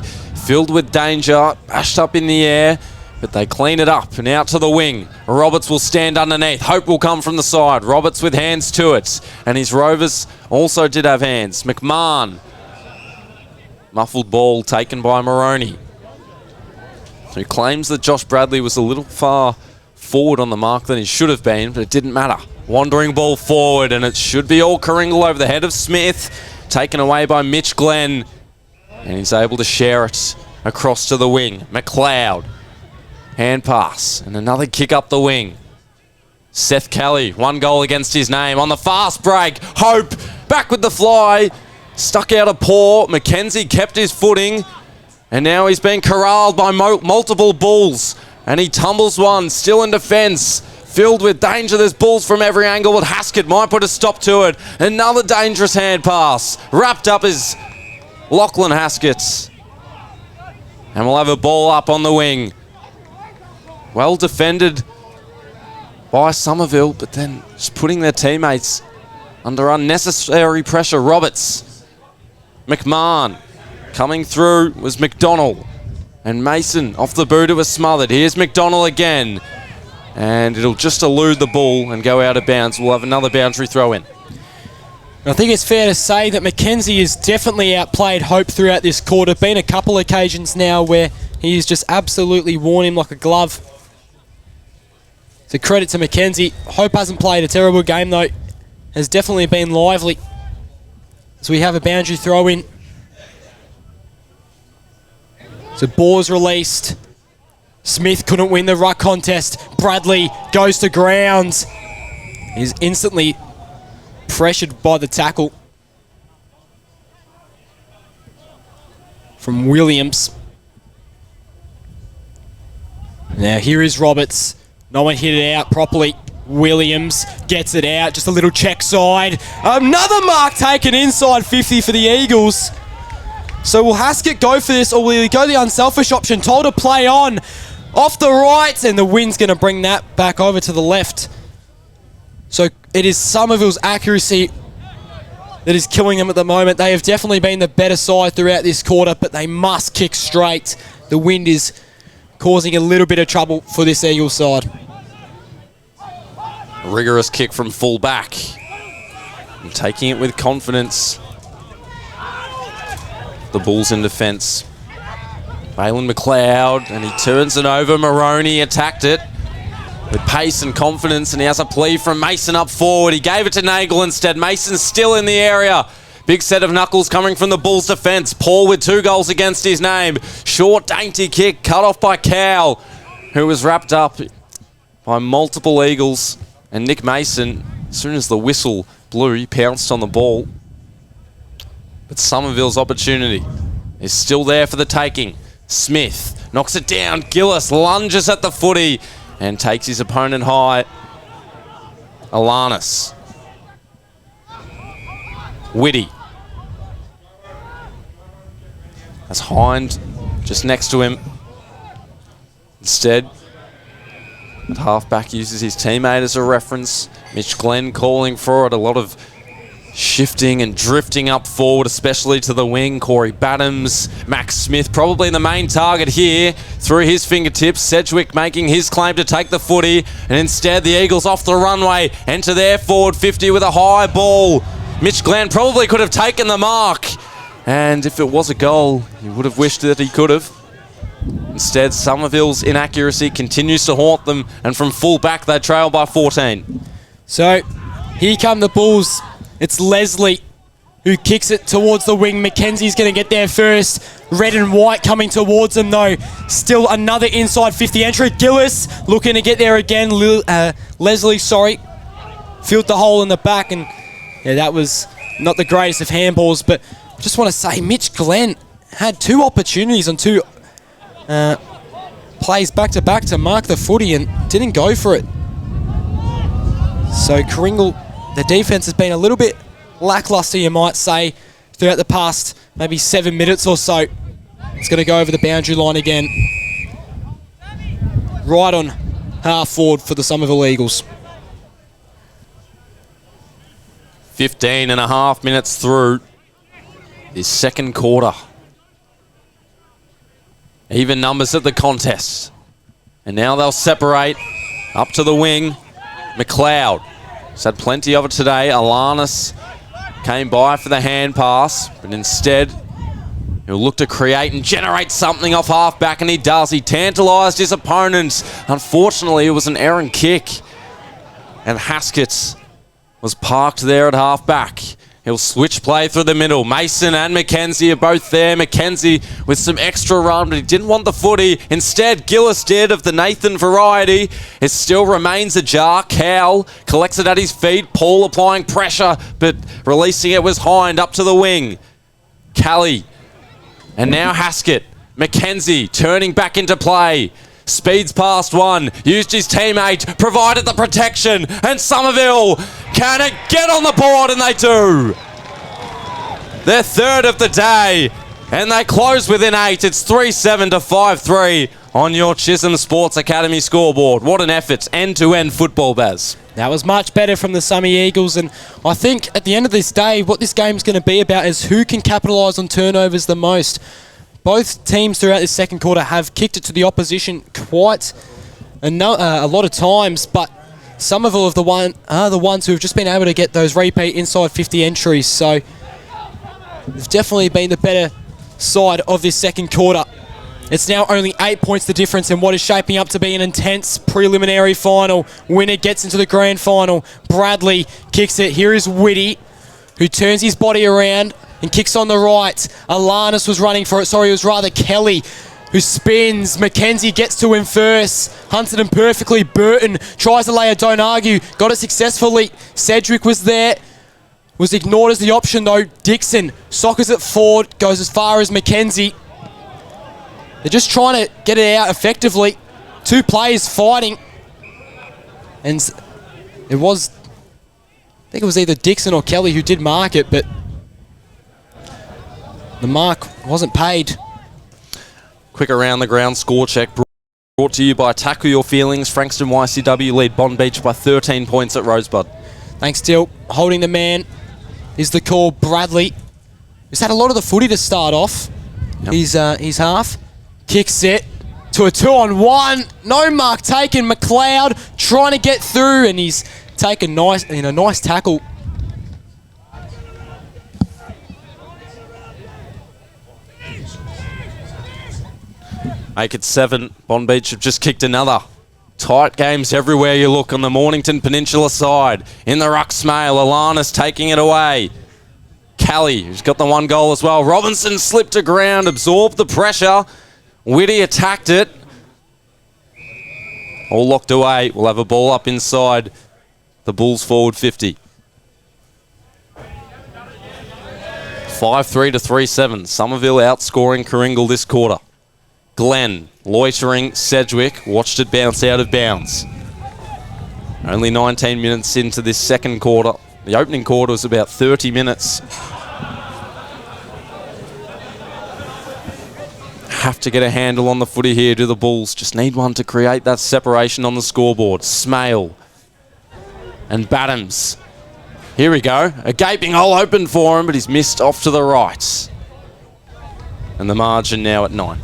filled with danger, bashed up in the air, but they clean it up and out to the wing. Roberts will stand underneath. Hope will come from the side. Roberts with hands to it, and his Rovers also did have hands. McMahon. Muffled ball taken by Moroney, who claims that Josh Bradley was a little far forward on the mark than he should have been, but it didn't matter. Wandering ball forward, and it should be all Karingal over the head of Smith. Taken away by Mitch Glenn, and he's able to share it across to the wing. McLeod, hand pass, and another kick up the wing. Seth Kelly, 1 goal against his name on the fast break. Hope, back with the fly, stuck out a paw. Mackenzie kept his footing, and now he's been corralled by multiple bulls, and he tumbles one, still in defence. Filled with danger, there's balls from every angle, but Haskett might put a stop to it. Another dangerous hand pass. Wrapped up is Lachlan Haskett. And we'll have a ball up on the wing. Well defended by Somerville, but then just putting their teammates under unnecessary pressure. Roberts. McMahon. Coming through was McDonald. And Mason off the boot, it was smothered. Here's McDonald again. And it'll just elude the ball and go out of bounds. We'll have another boundary throw in. I think it's fair to say that Mackenzie has definitely outplayed Hope throughout this quarter. Been a couple occasions now where he's just absolutely worn him like a glove. So credit to Mackenzie. Hope hasn't played a terrible game though. Has definitely been lively. So we have a boundary throw in. So ball's released. Smith couldn't win the ruck contest. Bradley goes to ground. He's instantly pressured by the tackle from Williams. Now here is Roberts. No one hit it out properly. Williams gets it out. Just a little check side. Another mark taken inside 50 for the Eagles. So will Haskett go for this, or will he go the unselfish option? Told to play on. Off the right, and the wind's going to bring that back over to the left. So it is Somerville's accuracy that is killing them at the moment. They have definitely been the better side throughout this quarter, but they must kick straight. The wind is causing a little bit of trouble for this Eagles side. A rigorous kick from full back. And taking it with confidence. The Bulls in defence. Balin McLeod, and he turns it over. Moroney attacked it with pace and confidence, and he has a plea from Mason up forward. He gave it to Nagel instead. Mason's still in the area. Big set of knuckles coming from the Bulls' defence. Paul with 2 goals against his name. Short, dainty kick cut off by Cowell, who was wrapped up by multiple Eagles. And Nick Mason, as soon as the whistle blew, he pounced on the ball. But Somerville's opportunity is still there for the taking. Smith knocks it down. Gillis lunges at the footy and takes his opponent high. Alanis. Whitty. That's Hind just next to him. Instead, the halfback uses his teammate as a reference. Mitch Glenn calling for it. A lot of shifting and drifting up forward, especially to the wing. Corey Badams, Max Smith, probably the main target here. Through his fingertips, Sedgwick making his claim to take the footy. And instead, the Eagles off the runway enter their forward 50 with a high ball. Mitch Glenn probably could have taken the mark. And if it was a goal, he would have wished that he could have. Instead, Somerville's inaccuracy continues to haunt them, and from full back, they trail by 14. So, here come the Bulls. It's Leslie who kicks it towards the wing. Mackenzie's going to get there first. Red and white coming towards them, though. Still another inside 50 entry. Gillis looking to get there again. Leslie, filled the hole in the back, and yeah, that was not the greatest of handballs, but I just want to say Mitch Glenn had two opportunities on two plays back-to-back to mark the footy and didn't go for it. So Karingal, the defense has been a little bit lackluster, you might say, throughout the past maybe 7 minutes or so. It's going to go over the boundary line again. Right on half forward for the Somerville Eagles. 15 and a half minutes through this second quarter. Even numbers at the contest. And now they'll separate up to the wing. McLeod has had plenty of it today. Alanis came by for the hand pass, but instead he'll look to create and generate something off halfback, and he does. He tantalised his opponents. Unfortunately, it was an errant kick, and Haskett was parked there at halfback. He'll switch play through the middle. Mason and Mackenzie are both there. Mackenzie with some extra run, but he didn't want the footy. Instead, Gillis did, of the Nathan variety. It still remains ajar. Cowell collects it at his feet. Paul applying pressure, but releasing it was Hind up to the wing. Callie. And now Haskett. Mackenzie turning back into play. Speeds past one, used his teammate, provided the protection, and Somerville can it get on the board, and they do. Their third of the day, and they close within 8. It's 3-7 to 5-3 on your Chisholm Sports Academy scoreboard. What an effort, end-to-end football, Baz. That was much better from the Summy Eagles, and I think at the end of this day, what this game's going to be about is who can capitalise on turnovers the most. Both teams throughout this second quarter have kicked it to the opposition quite a lot of times, but Somerville are the ones who have just been able to get those repeat inside 50 entries. So they've definitely been the better side of this second quarter. It's now only 8 points the difference in what is shaping up to be an intense preliminary final. Winner gets into the grand final. Bradley kicks it. Here is Whitty, who turns his body around and kicks on the right. Alanis was running for it. Sorry, it was rather Kelly, who spins. Mackenzie gets to him first. Hunted him perfectly. Burton tries to lay a don't argue. Got it successfully. Sedgwick was there. Was ignored as the option, though. Dixon soccers it forward. Goes as far as Mackenzie. They're just trying to get it out effectively. Two players fighting. And it was, I think it was either Dixon or Kelly who did mark it, but the mark wasn't paid. Quick around the ground score check brought to you by Tackle Your Feelings. Frankston YCW lead Bond Beach by 13 points at Rosebud. Thanks, Dill. Holding the man is the call. Bradley, who's had a lot of the footy to start off. Yep. He's half. Kicks it to a 2-on-1. No mark taken. McLeod trying to get through, and he's taken nice tackle. Make it 7. Bond Beach have just kicked another. Tight games everywhere you look on the Mornington Peninsula side. In the ruck, Smale. Alanis taking it away. Callie, who's got the one goal as well. Robinson slipped to ground, absorbed the pressure. Whitty attacked it. All locked away. We'll have a ball up inside the Bulls forward 50. 5-3 to 3-7. Somerville outscoring Karingal this quarter. Glenn loitering Sedgwick. Watched it bounce out of bounds. Only 19 minutes into this second quarter. The opening quarter was about 30 minutes. Have to get a handle on the footy here, do the Bulls. Just need one to create that separation on the scoreboard. Smale and Badams. Here we go. A gaping hole open for him, but he's missed off to the right. And the margin now at 9.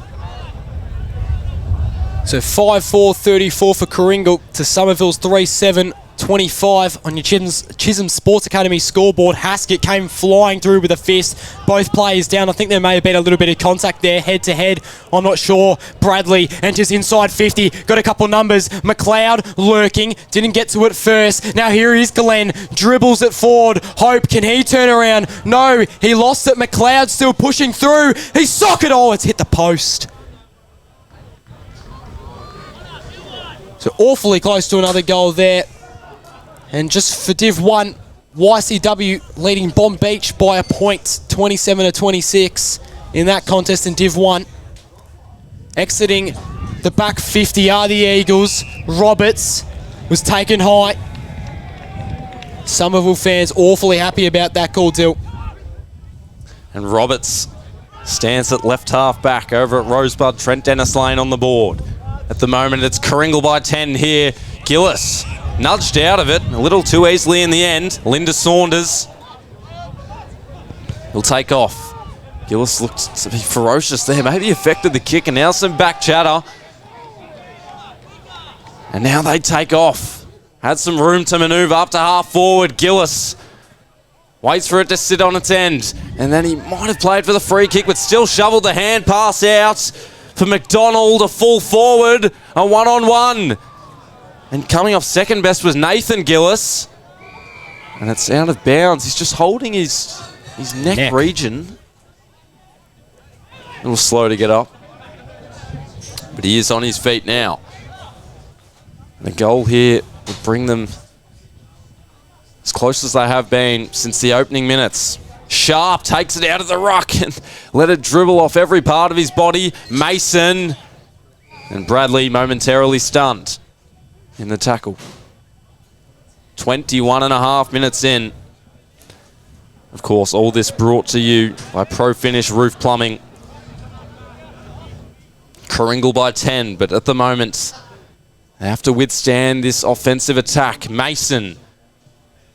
So 5-4-34 for Karingal to Somerville's 3-7-25 on your Chisholm Sports Academy scoreboard. Haskett came flying through with a fist. Both players down. I think there may have been a little bit of contact there, head to head. I'm not sure. Bradley enters inside 50. Got a couple numbers. McLeod lurking. Didn't get to it first. Now here is Glenn. Dribbles it forward. Hope, can he turn around? No, he lost it. McLeod still pushing through. He sock it. Oh, it's hit the post. So awfully close to another goal there. And just for Div 1, YCW leading Bomb Beach by a point, 27-26 in that contest in Div 1. Exiting the back 50 are the Eagles. Roberts was taken high. Somerville fans awfully happy about that call, Dill. And Roberts stands at left half back over at Rosebud. Trent Dennis Lane on the board. At the moment, it's Karingal by 10 here. Gillis nudged out of it a little too easily in the end. Linda Saunders. He'll take off. Gillis looked to be ferocious there. Maybe affected the kick, and now some back chatter. And now they take off. Had some room to manoeuvre up to half forward. Gillis waits for it to sit on its end. And then he might have played for the free kick, but still shoveled the hand pass out for McDonald, a full forward, a one-on-one. And coming off second best was Nathan Gillis. And it's out of bounds. He's just holding his neck region. A little slow to get up. But he is on his feet now. The goal here would bring them as close as they have been since the opening minutes. Sharp takes it out of the ruck and let it dribble off every part of his body. Mason and Bradley momentarily stunned in the tackle. 21 and a half minutes in. Of course, all this brought to you by Pro Finish Roof Plumbing. Karingal by 10, but at the moment, they have to withstand this offensive attack. Mason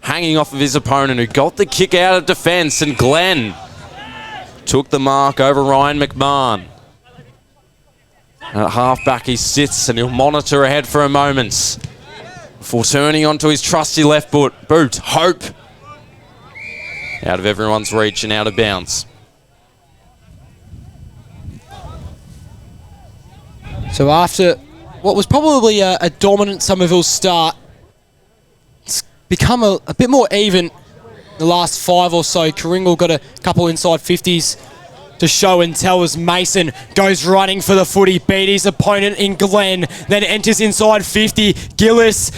hanging off of his opponent, who got the kick out of defence, and Glenn took the mark over Ryan McMahon. And at half-back he sits and he'll monitor ahead for a moment before turning onto his trusty left boot. Hope. Out of everyone's reach and out of bounds. So after what was probably a dominant Somerville start, become a bit more even the last 5 or so. Karingal got a couple inside 50s to show and tell as Mason goes running for the footy, beat his opponent in Glenn, then enters inside 50. Gillis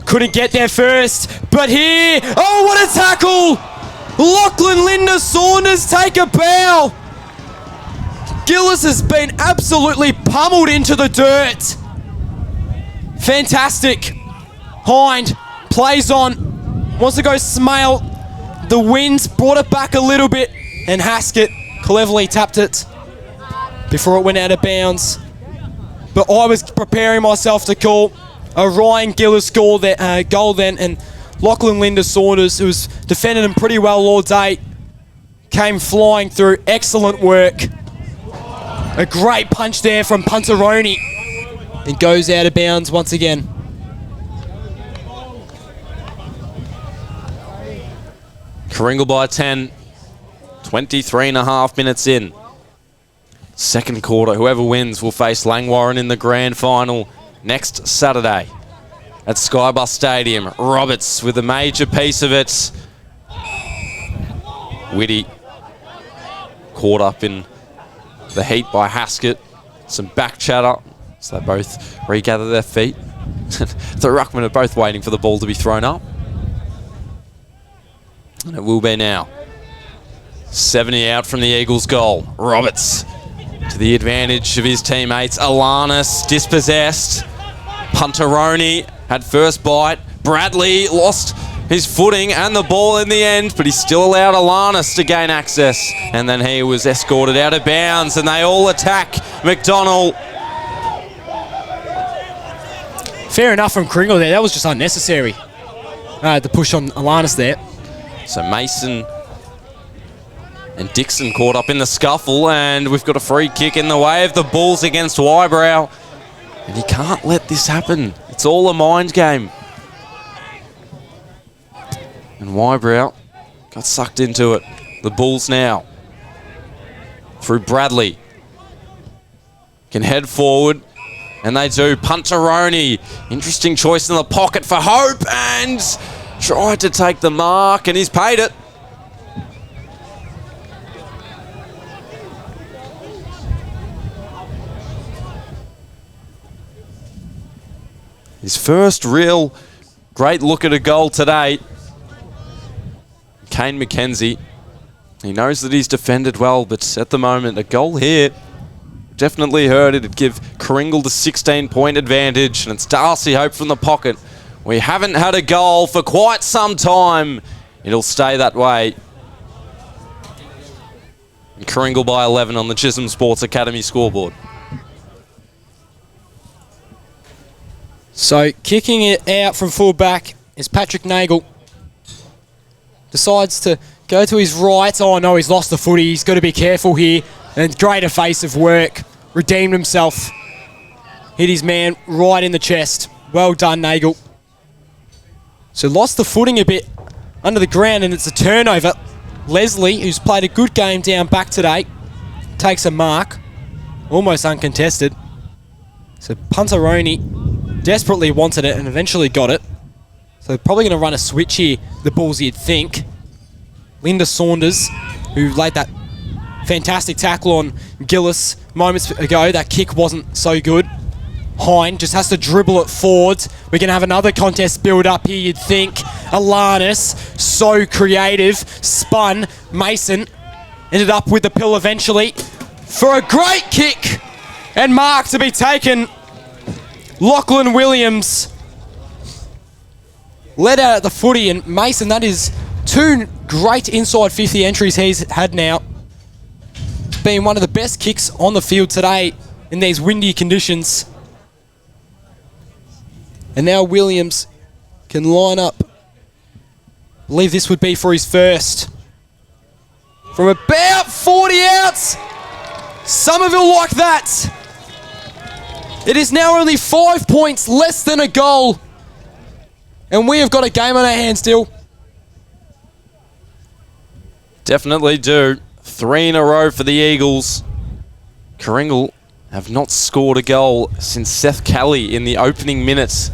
couldn't get there first, but here, oh, what a tackle! Lachlan Linda Saunders take a bow. Gillis has been absolutely pummeled into the dirt. Fantastic. Hind plays on, wants to go Smale. The winds brought it back a little bit, and Haskett cleverly tapped it before it went out of bounds. But I was preparing myself to call a Ryan Gillis goal then, and Lachlan Linda Saunders, who was defending him pretty well all day, came flying through. Excellent work. A great punch there from Punteroni. It goes out of bounds once again. Karingal by 10, 23 and a half minutes in. Second quarter, whoever wins will face Langwarrin in the grand final next Saturday at Skybus Stadium. Roberts with a major piece of it. Whitty caught up in the heat by Haskett. Some back chatter, so they both regather their feet. The ruckmen are both waiting for the ball to be thrown up. And it will be now. 70 out from the Eagles' goal. Roberts to the advantage of his teammates. Alanis dispossessed. Punteroni had first bite. Bradley lost his footing and the ball in the end, but he still allowed Alanis to gain access. And then he was escorted out of bounds, and they all attack McDonald. Fair enough from Karingal there. That was just unnecessary. The push on Alanis there. So Mason and Dixon caught up in the scuffle, and we've got a free kick in the way of the Bulls against Wybrow. And he can't let this happen. It's all a mind game. And Wybrow got sucked into it. The Bulls now, through Bradley, can head forward, and they do. Punteroni, interesting choice in the pocket for Hope, and tried to take the mark, and he's paid it. His first real great look at a goal today. Kane McKenzie, he knows that he's defended well, but at the moment, a goal here definitely hurt it. It'd give Karingal the 16-point advantage, and it's Darcy Hope from the pocket. We haven't had a goal for quite some time. It'll stay that way. And Karingal by 11 on the Chisholm Sports Academy scoreboard. So kicking it out from full-back is Patrick Nagel. Decides to go to his right. Oh no, he's lost the footy. He's got to be careful here. And great evasive work. Redeemed himself. Hit his man right in the chest. Well done, Nagel. So lost the footing a bit under the ground, and it's a turnover. Leslie, who's played a good game down back today, takes a mark. Almost uncontested. So Punteroni desperately wanted it and eventually got it. So probably going to run a switch here, the Bulls, you'd think. Linda Saunders, who laid that fantastic tackle on Gillis moments ago. That kick wasn't so good. Hine just has to dribble it forward. We're going to have another contest build up here, you'd think. Alanis, so creative. Spun. Mason ended up with the pill eventually for a great kick. And mark to be taken. Lachlan Williams led out at the footy, and Mason, that is two great inside 50 entries he's had now. It's been one of the best kicks on the field today in these windy conditions. And now Williams can line up. I believe this would be for his first. From about 40 outs. Somerville like that. It is now only 5 points, less than a goal. And we have got a game on our hands still. Definitely do. 3 in a row for the Eagles. Karingal have not scored a goal since Seth Kelly in the opening minutes.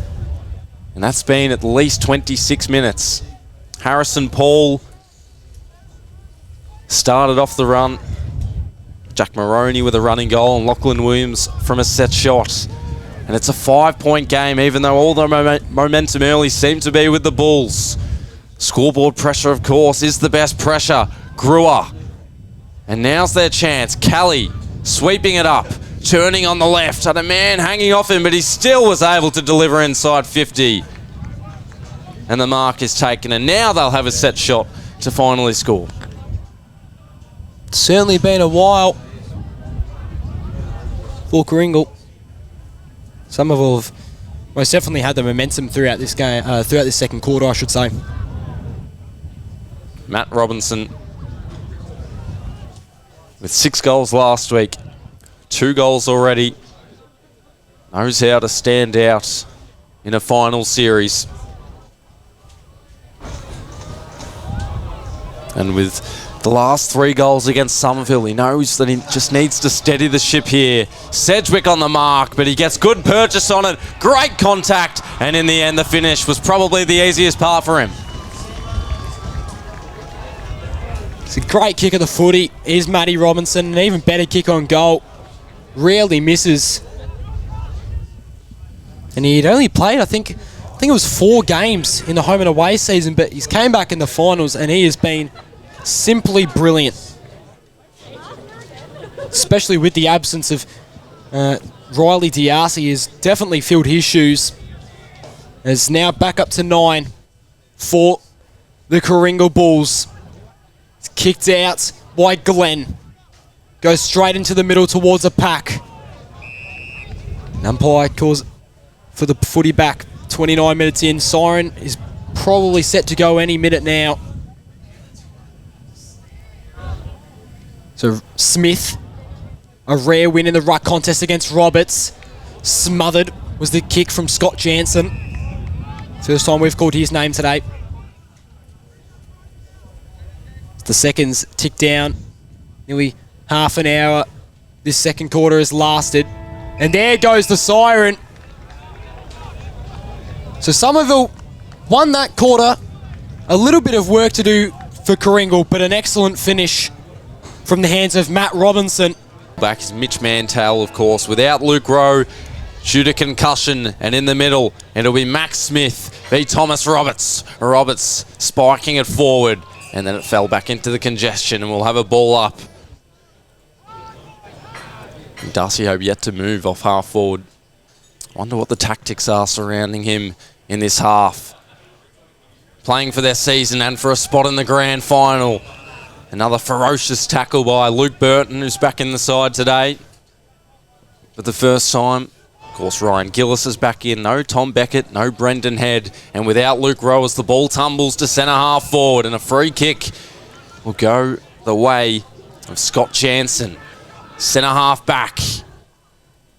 And that's been at least 26 minutes. Harrison Paul started off the run. Jack Maroney with a running goal, and Lachlan Williams from a set shot. And it's a 5-point game, even though all the momentum early seemed to be with the Bulls. Scoreboard pressure, of course, is the best pressure. Brewer. And now's their chance. Kelly sweeping it up, turning on the left, had a man hanging off him, but he still was able to deliver inside 50. And the mark is taken, and now they'll have a set shot to finally score. It's certainly been a while for Karingal. Somerville have most definitely had the momentum throughout this game, throughout this second quarter, I should say. Matt Robinson with 6 goals last week, 2 goals already. Knows how to stand out in a final series. And with the last 3 goals against Somerville, he knows that he just needs to steady the ship here. Sedgwick on the mark, but he gets good purchase on it. Great contact, and in the end, the finish was probably the easiest part for him. It's a great kick of the footy, is Matty Robinson. An even better kick on goal. Rarely misses. And he'd only played, I think it was 4 games in the home and away season, but he's came back in the finals, and he has been simply brilliant. Especially with the absence of Riley D'Arcy, has definitely filled his shoes. It's now back up to 9 for the Karingal Bulls. It's kicked out by Glenn. Goes straight into the middle towards a pack. Umpire calls for the footy back. 29 minutes in. Siren is probably set to go any minute now. So Smith, a rare win in the ruck contest against Roberts. Smothered was the kick from Scott Jansen. First time we've called his name today. The seconds tick down. Nearly half an hour this second quarter has lasted. And there goes the siren. So Somerville won that quarter. A little bit of work to do for Karingal, but an excellent finish from the hands of Matt Robinson. Back is Mitch Mantel, of course, without Luke Rowe, due to concussion, and in the middle, it'll be Max Smith v Thomas Roberts. Roberts spiking it forward, and then it fell back into the congestion, and we'll have a ball up. Darcy Hope yet to move off half forward. Wonder what the tactics are surrounding him in this half. Playing for their season and for a spot in the grand final. Another ferocious tackle by Luke Burton, who's back in the side today. For the first time, of course, Ryan Gillis is back in. No Tom Beckett, no Brendan Head. And without Luke Rowe, as the ball tumbles to centre half forward, and a free kick will go the way of Scott Jansen. Centre half back.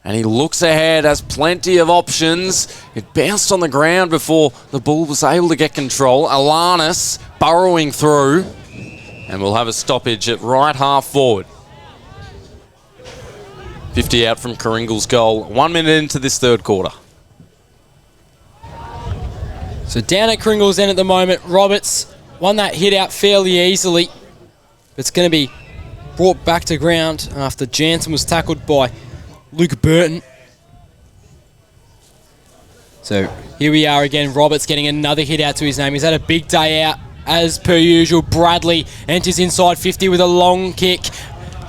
And he looks ahead, has plenty of options. It bounced on the ground before the ball was able to get control. Alanis burrowing through. And we'll have a stoppage at right half forward. 50 out from Karingal's goal. 1 minute into this third quarter. So down at Karingal's end at the moment, Roberts won that hit out fairly easily. It's going to be brought back to ground after Jansen was tackled by Luke Burton. So here we are again. Roberts getting another hit out to his name. He's had a big day out as per usual. Bradley enters inside 50 with a long kick.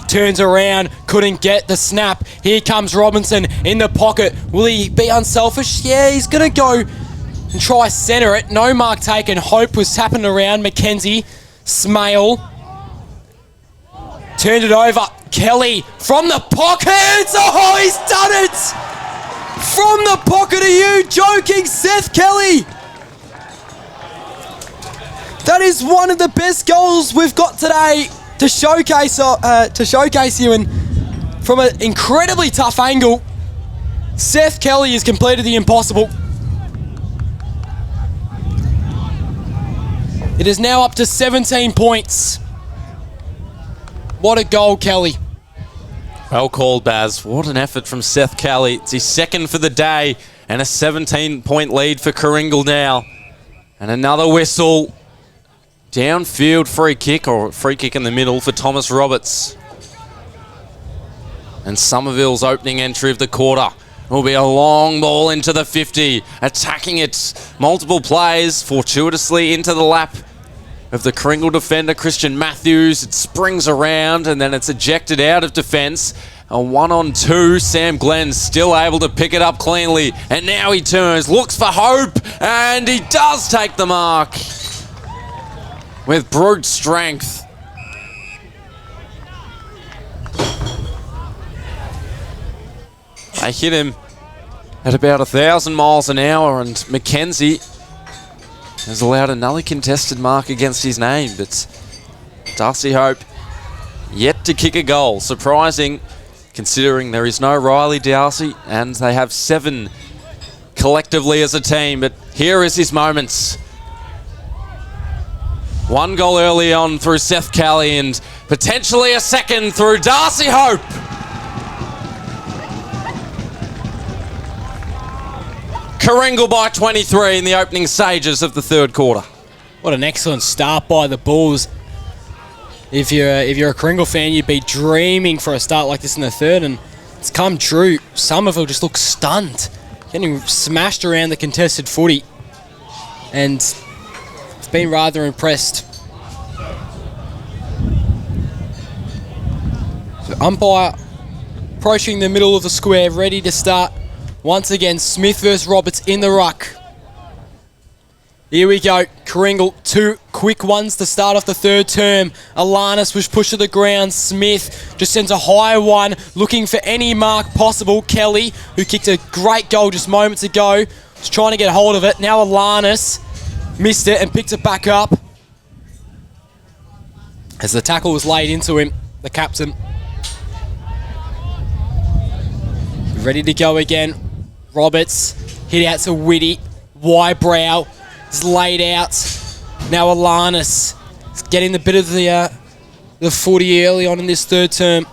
Turns around, couldn't get the snap. Here comes Robinson in the pocket. Will he be unselfish? Yeah, he's going to go and try centre it. No mark taken. Hope was tapping around. McKenzie, Smale. Turned it over. Kelly from the pocket. Oh, he's done it! From the pocket, are you joking, Seth Kelly? That is one of the best goals we've got today to showcase you, and from an incredibly tough angle, Seth Kelly has completed the impossible. It is now up to 17 points. What a goal, Kelly. Well called, Baz. What an effort from Seth Kelly. It's his second for the day, and a 17-point lead for Karingal now. And another whistle. Downfield free kick, or free kick in the middle for Thomas Roberts. And Somerville's opening entry of the quarter will be a long ball into the 50. Attacking it, multiple plays, fortuitously into the lap of the Karingal defender, Christian Matthews. It springs around, and then it's ejected out of defence. A 1-on-2, Sam Glenn still able to pick it up cleanly. And now he turns, looks for Hope, and he does take the mark with brute strength. They hit him at about 1,000 miles an hour, and McKenzie has allowed another contested mark against his name, but Darcy Hope yet to kick a goal. Surprising, considering there is no Riley D'Arcy, and they have 7 collectively as a team, but here is his moments. 1 goal early on through Seth Kelly, and potentially a second through Darcy Hope. Karingal by 23 in the opening stages of the third quarter. What an excellent start by the Bulls. If you're a Karingal fan, you'd be dreaming for a start like this in the third, and it's come true. Somerville just looks stunned, getting smashed around the contested footy, and I've been rather impressed. Umpire approaching the middle of the square, ready to start. Once again, Smith versus Roberts in the ruck. Here we go. Karingal, 2 quick ones to start off the third term. Alanis was pushed to the ground. Smith just sends a high one, looking for any mark possible. Kelly, who kicked a great goal just moments ago, was trying to get hold of it. Now Alanis missed it and picked it back up as the tackle was laid into him, the captain. Ready to go again. Roberts hit out to Whitty. Wybrow is laid out. Now Alanis is getting the bit of the footy early on in this third term.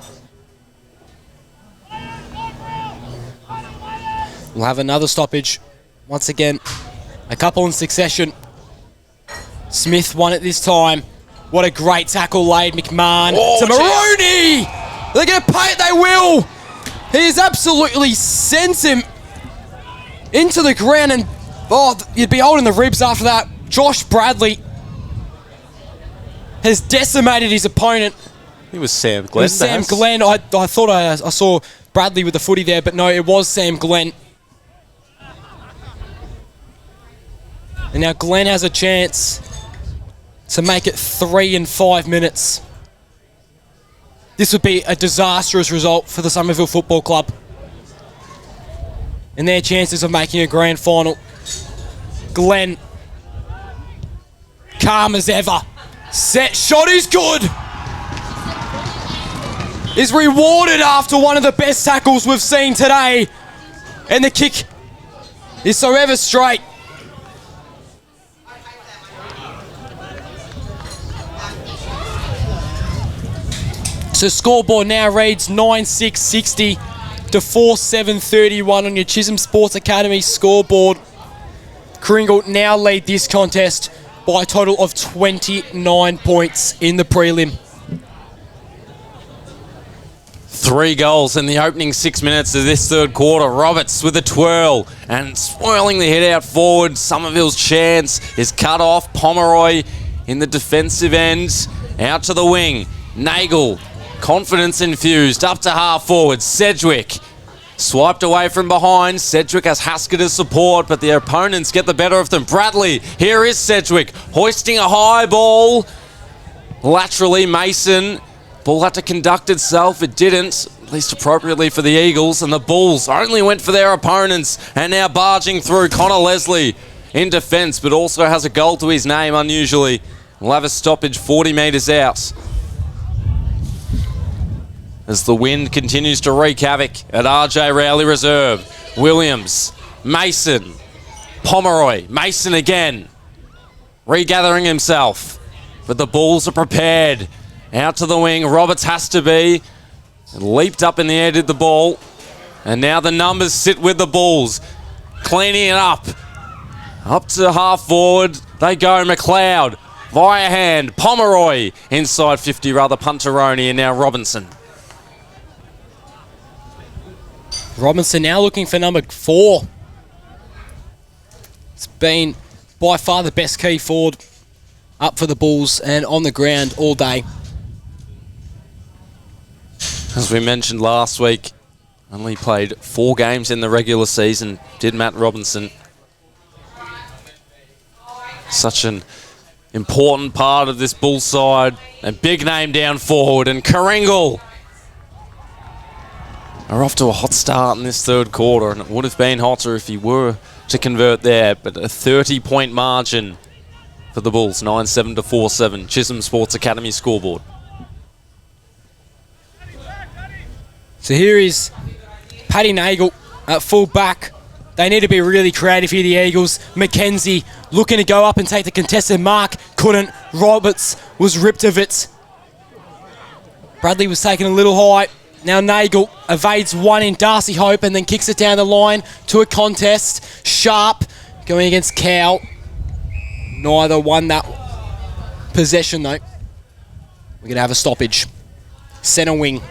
We'll have another stoppage. Once again, a couple in succession. Smith won it this time. What a great tackle laid. McMahon to Maroney. They're going to pay it. They will. He has absolutely sent him into the ground, and you'd be holding the ribs after that. Josh Bradley has decimated his opponent. It was Sam Glenn. It was Sam Glenn. I thought I saw Bradley with the footy there, but no, it was Sam Glenn. And now Glenn has a chance to make it 3 in 5 minutes. This would be a disastrous result for the Somerville Football Club and their chances of making a grand final. Glenn, calm as ever. Set shot is good. Is rewarded after one of the best tackles we've seen today. And the kick is so ever straight. So scoreboard now reads 9-6-60 to 4-7-31 on your Chisholm Sports Academy scoreboard. Karingal now lead this contest by a total of 29 points in the prelim. 3 goals in the opening 6 minutes of this third quarter. Roberts with a twirl and swirling the head out forward. Somerville's chance is cut off. Pomeroy in the defensive end. Out to the wing. Nagel. Confidence infused, up to half forward. Sedgwick swiped away from behind. Sedgwick has Haskett as support, but the opponents get the better of them. Bradley, here is Sedgwick, hoisting a high ball. Laterally, Mason. Ball had to conduct itself. It didn't, at least appropriately for the Eagles. And the Bulls only went for their opponents. And now barging through, Connor Leslie in defence, but also has a goal to his name, unusually. We'll have a stoppage 40 metres out as the wind continues to wreak havoc at RJ Rowley Reserve. Williams, Mason, Pomeroy, Mason again, regathering himself. But the Bulls are prepared. Out to the wing, Roberts has to be. Leaped up in the air, did the ball. And now the numbers sit with the Bulls. Cleaning it up. Up to half forward, they go. McLeod, via hand. Pomeroy, inside 50 rather, Punteroni, and now Robinson. Robinson now looking for number 4. It's been by far the best key forward up for the Bulls and on the ground all day. As we mentioned last week, only played 4 games in the regular season, did Matt Robinson. Such an important part of this Bulls side. A big name down forward, and Karingal are off to a hot start in this third quarter, and it would have been hotter if he were to convert there, but a 30-point margin for the Bulls, 9-7 to 4-7. Chisholm Sports Academy scoreboard. So here is Paddy Nagel at full back. They need to be really creative here, the Eagles. McKenzie looking to go up and take the contested mark. Couldn't. Roberts was ripped of it. Bradley was taken a little high. Now Nagel evades one in Darcy Hope and then kicks it down the line to a contest. Sharp going against Cow. Neither won that possession though. We're going to have a stoppage. Centre wing.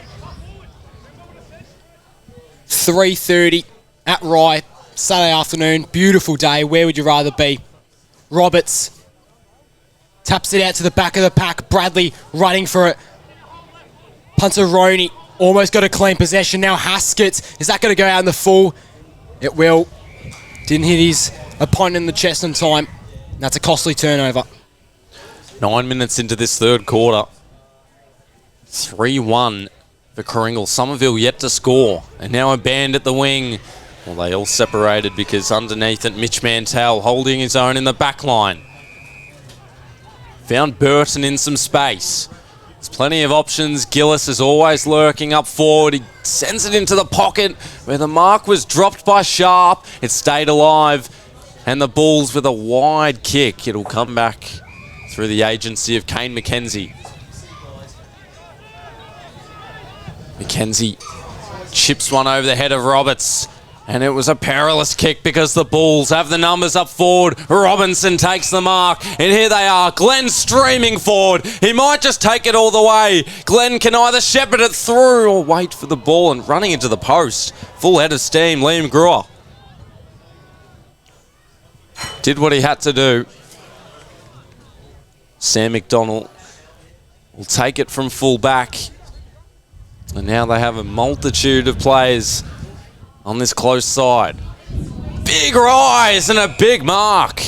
3:30 at Rye. Saturday afternoon. Beautiful day. Where would you rather be? Roberts taps it out to the back of the pack. Bradley running for it. Punteroni Almost got a clean possession. Now Haskett. Is that going to go out in the full? It will. Didn't hit his opponent in the chest in time. That's a costly turnover. 9 minutes into this third quarter. 3-1 for Karingal. Somerville yet to score. And now a band at the wing. Well, they all separated because underneath it, Mitch Mantell holding his own in the back line. Found Burton in some space. There's plenty of options. Gillis is always lurking up forward. He sends it into the pocket where the mark was dropped by Sharp. It stayed alive. And the Bulls with a wide kick. It'll come back through the agency of Kane McKenzie. McKenzie chips one over the head of Roberts. And it was a perilous kick because the Bulls have the numbers up forward. Robinson takes the mark. And here they are. Glenn streaming forward. He might just take it all the way. Glenn can either shepherd it through or wait for the ball and running into the post. Full head of steam, Liam Brewer. Did what he had to do. Sam McDonald will take it from full back. And now they have a multitude of players on this close side. Big rise and a big mark.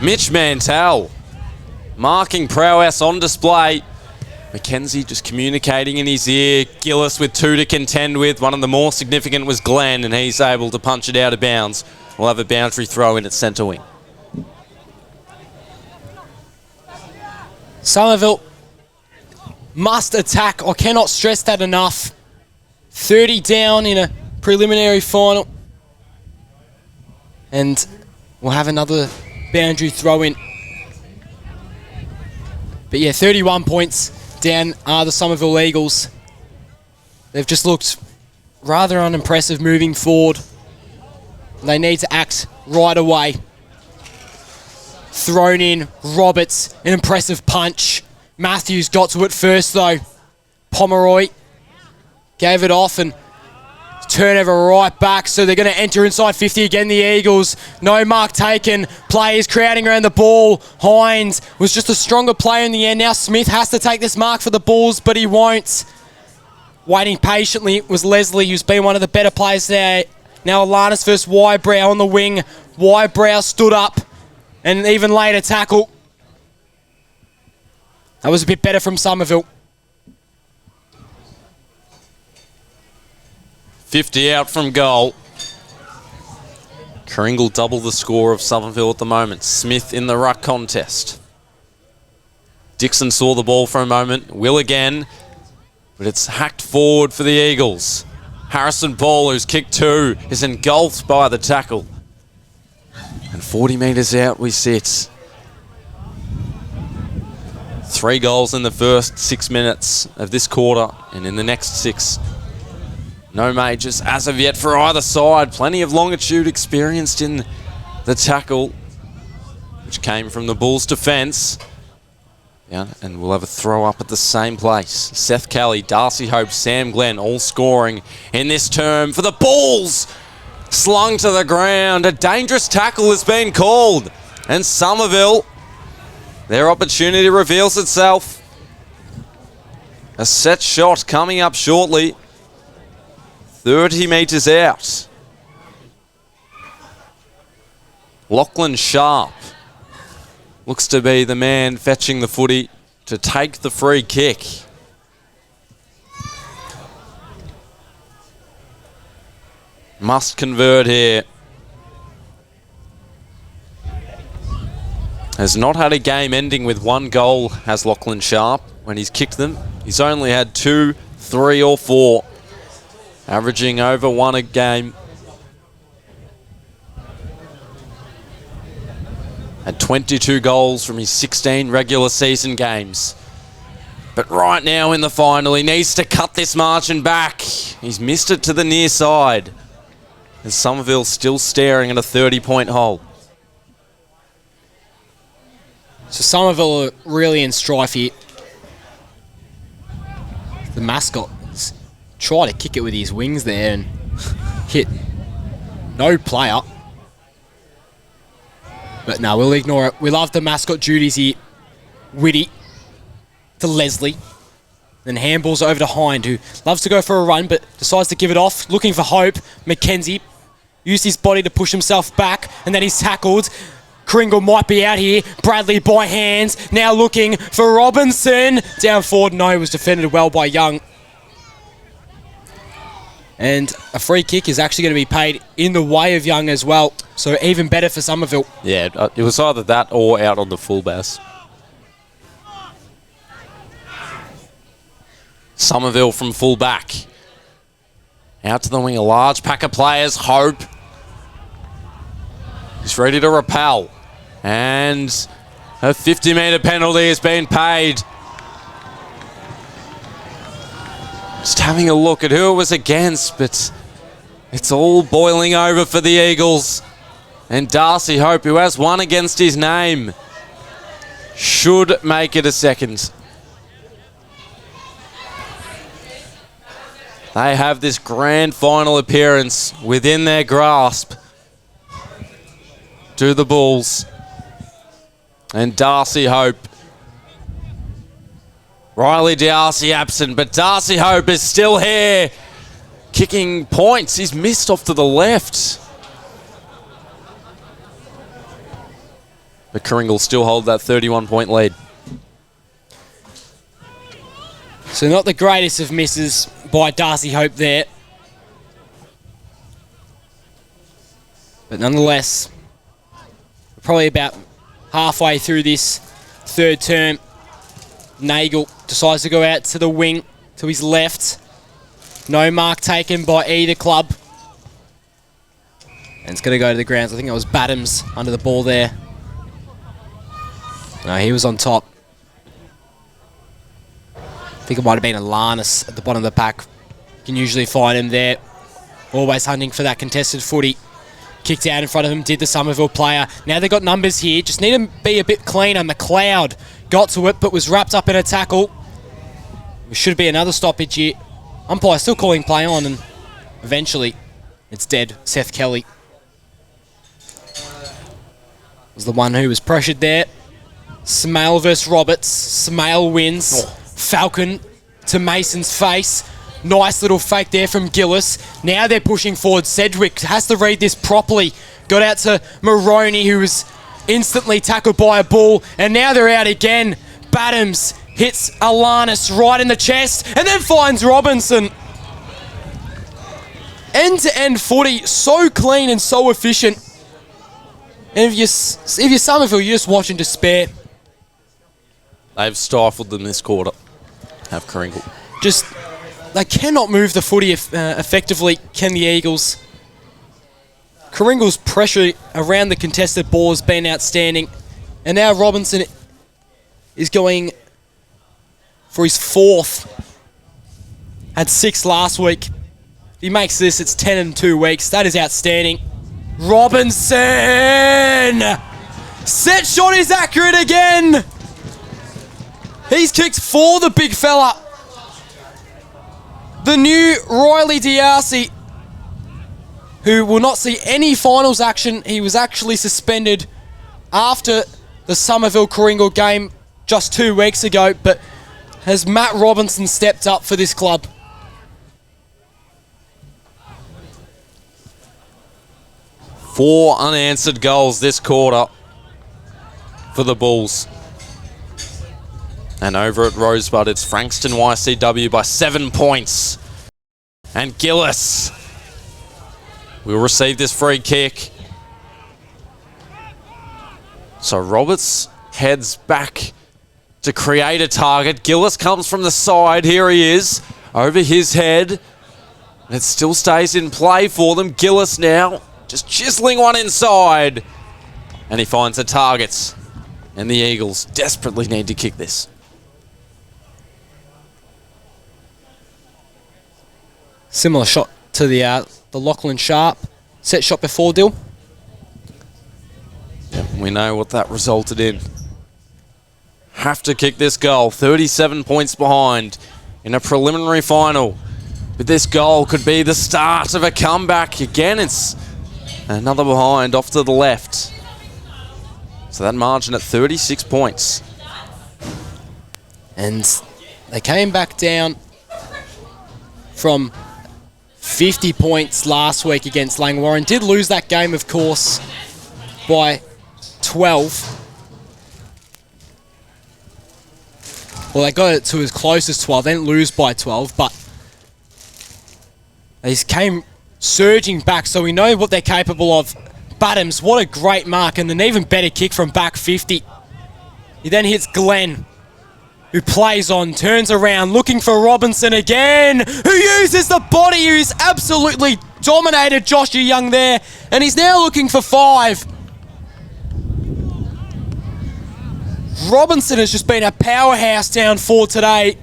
Mitch Mantell marking prowess on display. McKenzie just communicating in his ear. Gillis with 2 to contend with. One of the more significant was Glenn, and he's able to punch it out of bounds. We'll have a boundary throw in at centre wing. Somerville must attack. I cannot stress that enough. 30 down in a preliminary final. And we'll have another boundary throw in. But yeah, 31 points down are the Somerville Eagles. They've just looked rather unimpressive moving forward. They need to act right away. Thrown in, Roberts, an impressive punch. Matthews got to it first though. Pomeroy gave it off and turnover right back, so they're going to enter inside 50 again, the Eagles. No mark taken. Players crowding around the ball. Hines was just a stronger player in the end. Now Smith has to take this mark for the Bulls, but he won't. Waiting patiently was Leslie, who's been one of the better players there. Now Alanis versus Wybrow on the wing. Wybrow stood up, and an even later tackle. That was a bit better from Somerville. 50 out from goal. Karingal double the score of Somerville at the moment. Smith in the ruck contest. Dixon saw the ball for a moment. Will again. But it's hacked forward for the Eagles. Harrison Ball, who's kicked 2, is engulfed by the tackle. And 40 metres out we sit. 3 goals in the first 6 minutes of this quarter. And in the next 6, no majors as of yet for either side. Plenty of longitude experienced in the tackle, which came from the Bulls' defence. Yeah, and we'll have a throw up at the same place. Seth Kelly, Darcy Hope, Sam Glenn all scoring in this term for the Bulls. Slung to the ground. A dangerous tackle has been called. And Somerville, their opportunity reveals itself. A set shot coming up shortly. 30 metres out. Lachlan Sharp looks to be the man fetching the footy to take the free kick. Must convert here. Has not had a game ending with 1 goal, has Lachlan Sharp. When he's kicked them, he's only had 2, 3 or 4. Averaging over 1 a game. Had 22 goals from his 16 regular season games. But right now in the final, he needs to cut this margin back. He's missed it to the near side. And Somerville's still staring at a 30-point hole. So Somerville are really in strife here. The mascot tried to kick it with his wings there and hit no player. But no, we'll ignore it. We love the mascot duties here. Whitty to Leslie. Then handballs over to Hind, who loves to go for a run, but decides to give it off, looking for hope. McKenzie used his body to push himself back, and then he's tackled. Karingal might be out here. Bradley by hands, now looking for Robinson. Down forward, no, he was defended well by Young. And a free kick is actually going to be paid in the way of Young as well. So even better for Somerville. Yeah, it was either that or out on the full bass. Somerville from full back. Out to the wing, a large pack of players. Hope. He's ready to repel. And a 50-metre penalty has been paid. Just having a look at who it was against, but it's all boiling over for the Eagles. And Darcy Hope, who has one against his name, should make it a second. They have this grand final appearance within their grasp. To the Bulls. And Darcy Hope. Riley D'Arcy absent, but Darcy Hope is still here. Kicking points. He's missed off to the left. But Karingal still hold that 31-point lead. So not the greatest of misses by Darcy Hope there. But nonetheless, we're probably about halfway through this third term. Nagel decides to go out to the wing, to his left. No mark taken by either club. And it's going to go to the grounds. I think it was Badams under the ball there. No, he was on top. I think it might have been Alanis at the bottom of the pack. You can usually find him there. Always hunting for that contested footy. Kicked out in front of him, did the Somerville player. Now they've got numbers here. Just need to be a bit cleaner. McLeod got to it, but was wrapped up in a tackle. There should be another stoppage here. Umpire still calling play on, and eventually it's dead. Seth Kelly was the one who was pressured there. Smale versus Roberts. Smale wins. Oh. Falcon to Mason's face. Nice little fake there from Gillis. Now they're pushing forward. Sedgwick has to read this properly. Got out to Maroney, who was instantly tackled by a bull. And now they're out again. Badams hits Alanis right in the chest and then finds Robinson. End-to-end footy, so clean and so efficient. And if you're Somerville, you just watch in despair. They've stifled them this quarter. Have Karingal. Just, they cannot move the footy effectively, can the Eagles. Karingal's pressure around the contested ball has been outstanding. And now Robinson is going for his fourth. Had 6 last week. If he makes this, it's 10 in 2 weeks. That is outstanding. Robinson! Set shot is accurate again! He's kicked for the big fella. The new Riley D'Arcy, who will not see any finals action. He was actually suspended after the Somerville Karingal game just 2 weeks ago, but has Matt Robinson stepped up for this club? Four unanswered goals this quarter for the Bulls. And over at Rosebud, it's Frankston YCW by 7 points. And Gillis will receive this free kick. So Roberts heads back to create a target. Gillis comes from the side. Here he is, over his head. And it still stays in play for them. Gillis now just chiseling one inside. And he finds the targets. And the Eagles desperately need to kick this. Similar shot to the Lachlan Sharp set shot before, Dill. Yep, we know what that resulted in. Have to kick this goal. 37 points behind in a preliminary final. But this goal could be the start of a comeback. Again, it's another behind off to the left. So that margin at 36 points. And They came back down from 50 points last week against Langwarrin. Did lose that game, of course, by 12. Well, they got it to as close as 12. They didn't lose by 12, but they came surging back, so we know what they're capable of. Badhams, what a great mark, and an even better kick from back 50. He then hits Glenn, who plays on, turns around, looking for Robinson again, who uses the body, who's absolutely dominated Joshua Young there, and he's now looking for 5. Robinson has just been a powerhouse down 4 today.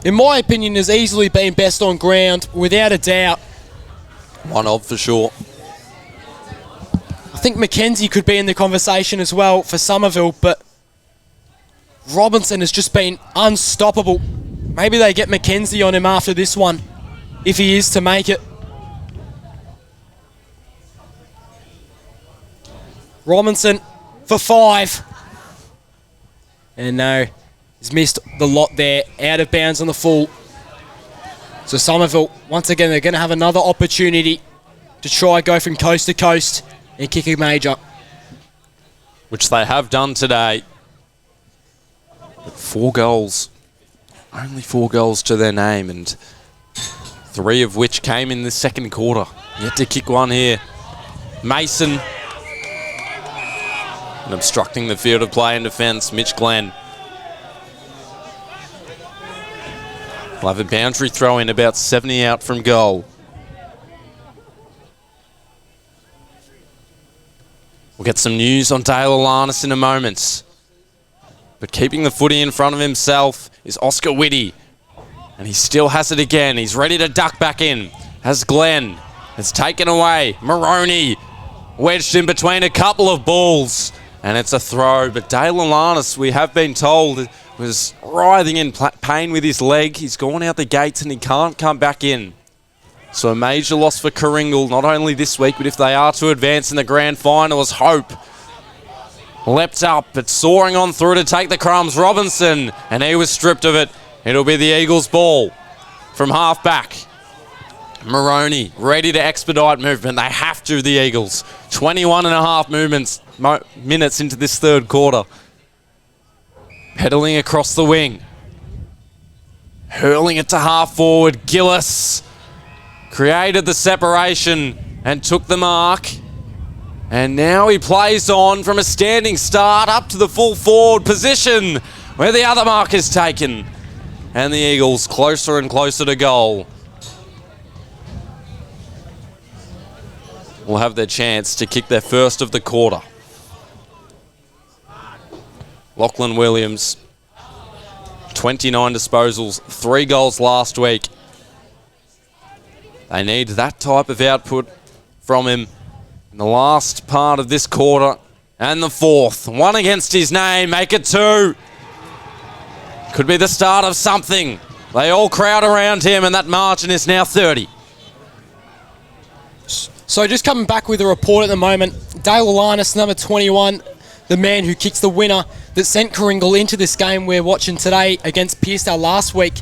In my opinion, has easily been best on ground, without a doubt. One of, for sure. I think Mackenzie could be in the conversation as well for Somerville, but Robinson has just been unstoppable. Maybe they get Mackenzie on him after this one, if he is to make it. Robinson for 5. And no, he's missed the lot there, out of bounds on the full. So Somerville, once again, they're going to have another opportunity to try go from coast to coast and kick a major. Which they have done today. But 4 goals. Only 4 goals to their name, and 3 of which came in the second quarter. Yet to kick one here. Mason. And obstructing the field of play and defence, Mitch Glenn. We'll have a boundary throw in about 70 out from goal. We'll get some news on Dale Alanis in a moment. But keeping the footy in front of himself is Oscar Whitty. And he still has it again. He's ready to duck back in. Has Glenn. It's taken away. Maroney wedged in between a couple of balls. And it's a throw. But Dale Alanis, we have been told, was writhing in pain with his leg. He's gone out the gates and he can't come back in. So a major loss for Karingal, not only this week, but if they are to advance in the grand final as Hope leapt up, but soaring on through to take the crumbs. Robinson, and he was stripped of it. It'll be the Eagles' ball from half back. Maroney ready to expedite movement. They have to, the Eagles. 21 and a half minutes into this third quarter. Pedaling across the wing. Hurling it to half forward. Gillis created the separation and took the mark. And now he plays on from a standing start up to the full forward position where the other mark is taken. And the Eagles closer and closer to goal. Will have their chance to kick their first of the quarter. Lachlan Williams, 29 disposals, 3 goals last week. They need that type of output from him in the last part of this quarter and the fourth. 1 against his name, make it 2. Could be the start of something. They all crowd around him and that margin is now 30. So just coming back with a report at the moment, Dale Alanis, number 21, the man who kicks the winner that sent Karingal into this game we're watching today against Pearcedale last week.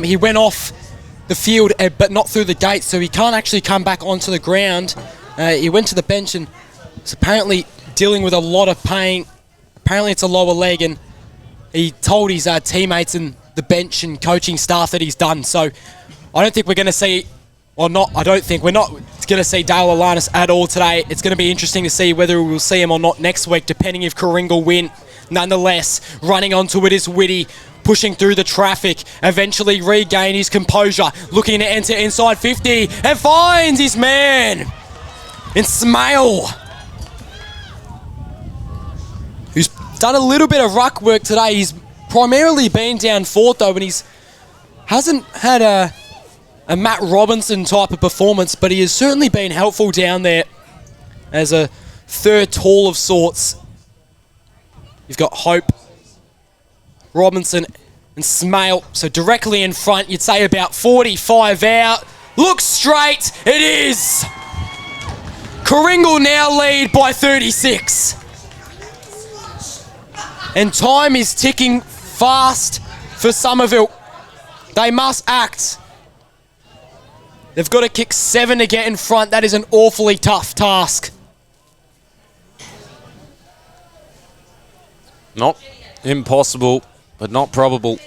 He went off the field but not through the gate, so he can't actually come back onto the ground. He went to the bench and is apparently dealing with a lot of pain. Apparently it's a lower leg, and he told his teammates and the bench and coaching staff that he's done. So I don't think we're going to see, or not, I don't think we're not going to see Dale Alanis at all today. It's going to be interesting to see whether we'll see him or not next week, depending if Karingal win. Nonetheless, running onto it is Whitty, pushing through the traffic, eventually regain his composure, looking to enter inside 50, and finds his man in Smale, who's done a little bit of ruck work today. He's primarily been down 4th though, and he's hasn't had a Matt Robinson type of performance, but he has certainly been helpful down there as a third tall of sorts. You've got Hope, Robinson and Smale, so directly in front, you'd say about 45 out. Looks straight, it is! Karingal now lead by 36. And time is ticking fast for Somerville. They must act. They've got to kick 7 to get in front. That is an awfully tough task. Not impossible, but not probable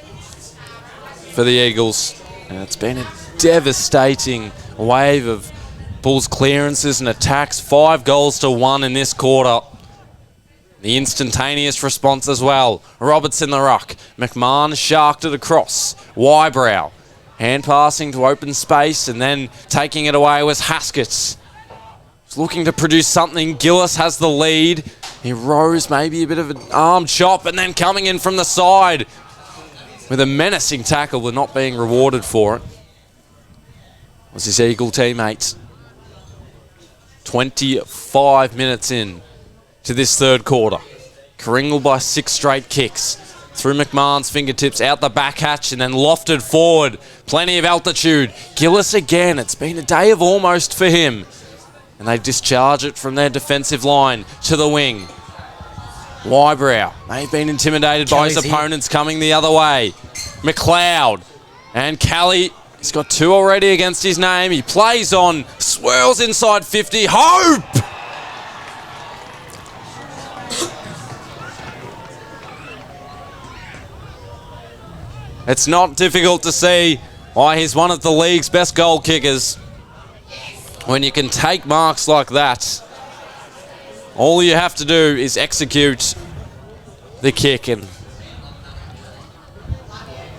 for the Eagles. And it's been a devastating wave of Bulls clearances and attacks. 5 goals to 1 in this quarter. The instantaneous response as well. Roberts in the ruck. McMahon sharked it across. Wybrow. Hand passing to open space, and then taking it away was Haskett. He's looking to produce something. Gillis has the lead. He rose, maybe a bit of an arm chop, and then coming in from the side with a menacing tackle, but not being rewarded for it was his Eagle teammate. 25 minutes in to this third quarter. Karingal by 6 straight kicks. Through McMahon's fingertips, out the back hatch, and then lofted forward. Plenty of altitude. Gillis again. It's been a day of almost for him. And they discharge it from their defensive line to the wing. Wybrow may have been intimidated by his opponents coming the other way. McLeod and Kelly. He's got 2 already against his name. He plays on, swirls inside 50. Hope! It's not difficult to see why he's one of the league's best goal kickers. When you can take marks like that, all you have to do is execute the kick, and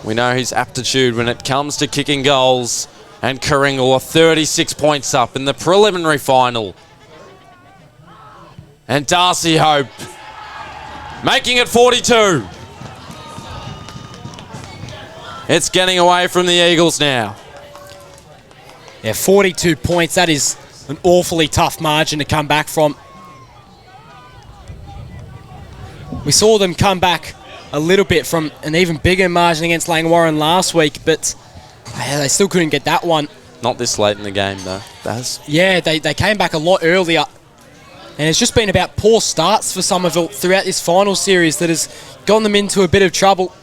we know his aptitude when it comes to kicking goals. And Karingal are 36 points up in the preliminary final. And Darcy Hope making it 42. It's getting away from the Eagles now. Yeah, 42 points. That is an awfully tough margin to come back from. We saw them come back a little bit from an even bigger margin against Langwarrin last week, but they still couldn't get that one. Not this late in the game, though, Baz. Yeah, they came back a lot earlier. And it's just been about poor starts for Somerville throughout this final series that has gotten them into a bit of trouble.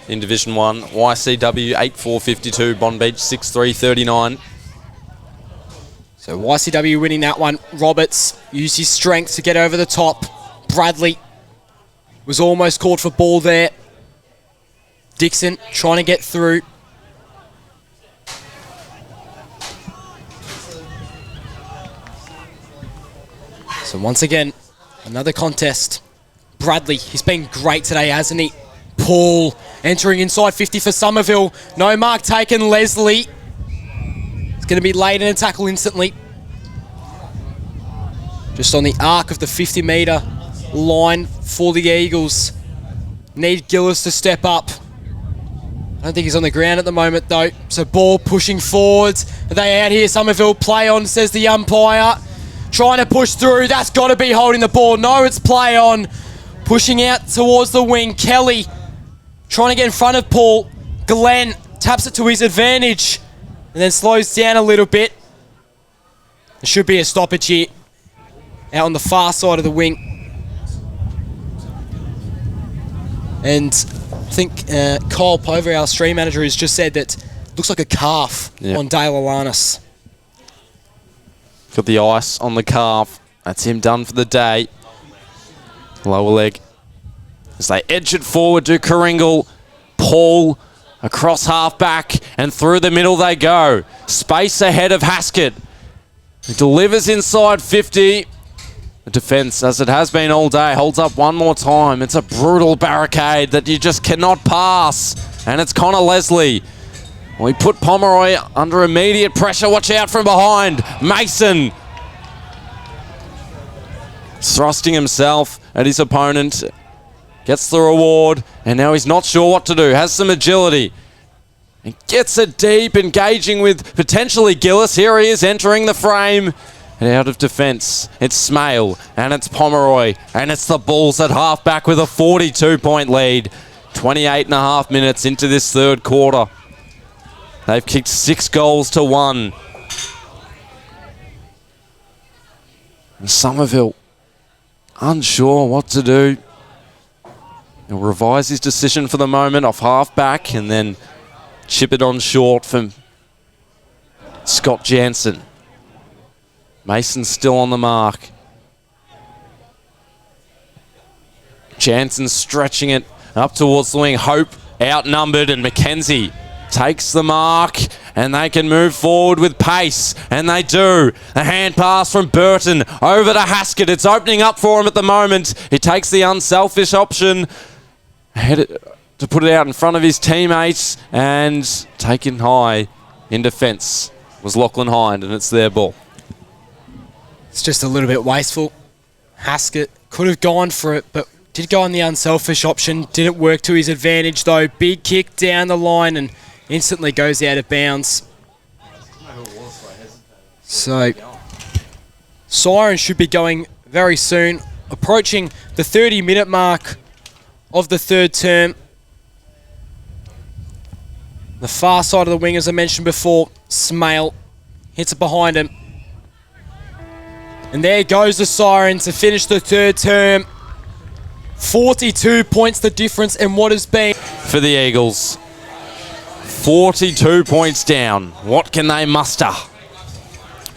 In Division 1, YCW 8-4-52, Bond Beach 6-3-39. So YCW winning that one. Roberts used his strength to get over the top. Bradley was almost called for ball there. Dixon trying to get through. So once again, another contest. Bradley, he's been great today, hasn't he? Paul entering inside 50 for Somerville. No mark taken. Leslie. It's going to be late in a tackle instantly. Just on the arc of the 50-metre line for the Eagles. Need Gillis to step up. I don't think he's on the ground at the moment, though. So ball pushing forwards. Are they out here? Somerville play on, says the umpire. Trying to push through. That's got to be holding the ball. No, it's play on. Pushing out towards the wing. Kelly trying to get in front of Paul. Glenn taps it to his advantage and then slows down a little bit. There should be a stoppage here out on the far side of the wing. And I think Kyle Pover, our stream manager, has just said that it looks like a calf on Dale Alanis. Got the ice on the calf. That's him done for the day. Lower leg. As they edge it forward to Karingal. Paul across half back and through the middle they go. Space ahead of Haskett. He delivers inside 50. The defence, as it has been all day, holds up one more time. It's a brutal barricade that you just cannot pass. And it's Connor Leslie. We put Pomeroy under immediate pressure. Watch out from behind. Mason thrusting himself at his opponent. Gets the reward, and now he's not sure what to do. Has some agility. And gets it deep, engaging with potentially Gillis. Here he is entering the frame. And out of defence, it's Smale, and it's Pomeroy, and it's the Bulls at half-back with a 42-point lead. 28 and a half minutes into this third quarter. They've kicked 6 goals to 1. And Somerville unsure what to do. He'll revise his decision for the moment off half-back and then chip it on short from Scott Jansen. Mason's still on the mark. Jansen stretching it up towards the wing. Hope outnumbered, and Mackenzie takes the mark, and they can move forward with pace, and they do. A hand pass from Burton over to Haskett. It's opening up for him at the moment. He takes the unselfish option to put it out in front of his teammates, and taken high in defence was Lachlan Hind, and it's their ball. It's just a little bit wasteful. Haskett could have gone for it, but did go on the unselfish option. Didn't work to his advantage, though. Big kick down the line and instantly goes out of bounds. So, siren should be going very soon. Approaching the 30-minute mark of the third term. The far side of the wing, as I mentioned before, Smale hits it behind him. And there goes the siren to finish the third term. 42 points the difference in what has been. For the Eagles, 42 points down. What can they muster?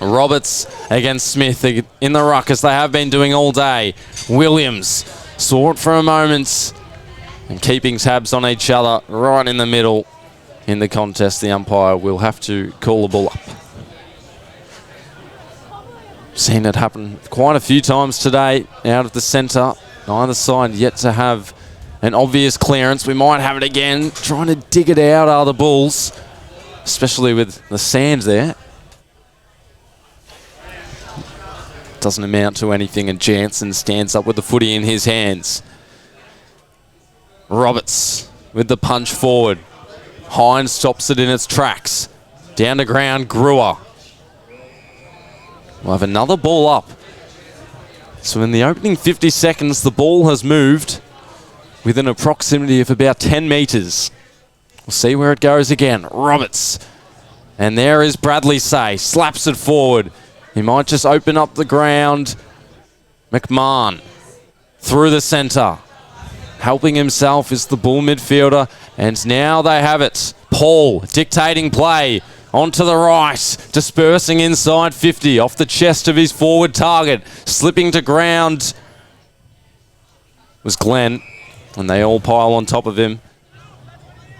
Roberts against Smith in the ruck, as they have been doing all day. Williams saw it for a moment and keeping tabs on each other right in the middle in the contest. The umpire will have to call the ball up. Seen it happen quite a few times today out of the centre. Neither side yet to have an obvious clearance. We might have it again. Trying to dig it out are the Bulls, especially with the sand there. Doesn't amount to anything, and Jansen stands up with the footy in his hands. Roberts with the punch forward. Hind stops it in its tracks. Down to ground, Brewer. We'll have another ball up. So in the opening 50 seconds, the ball has moved within a proximity of about 10 metres. We'll see where it goes again. Roberts. And there is Bradley Say. Slaps it forward. He might just open up the ground. McMahon through the centre. Helping himself is the Bull midfielder. And now they have it. Paul dictating play. Onto the right, dispersing inside 50, off the chest of his forward target. Slipping to ground was Glenn, and they all pile on top of him.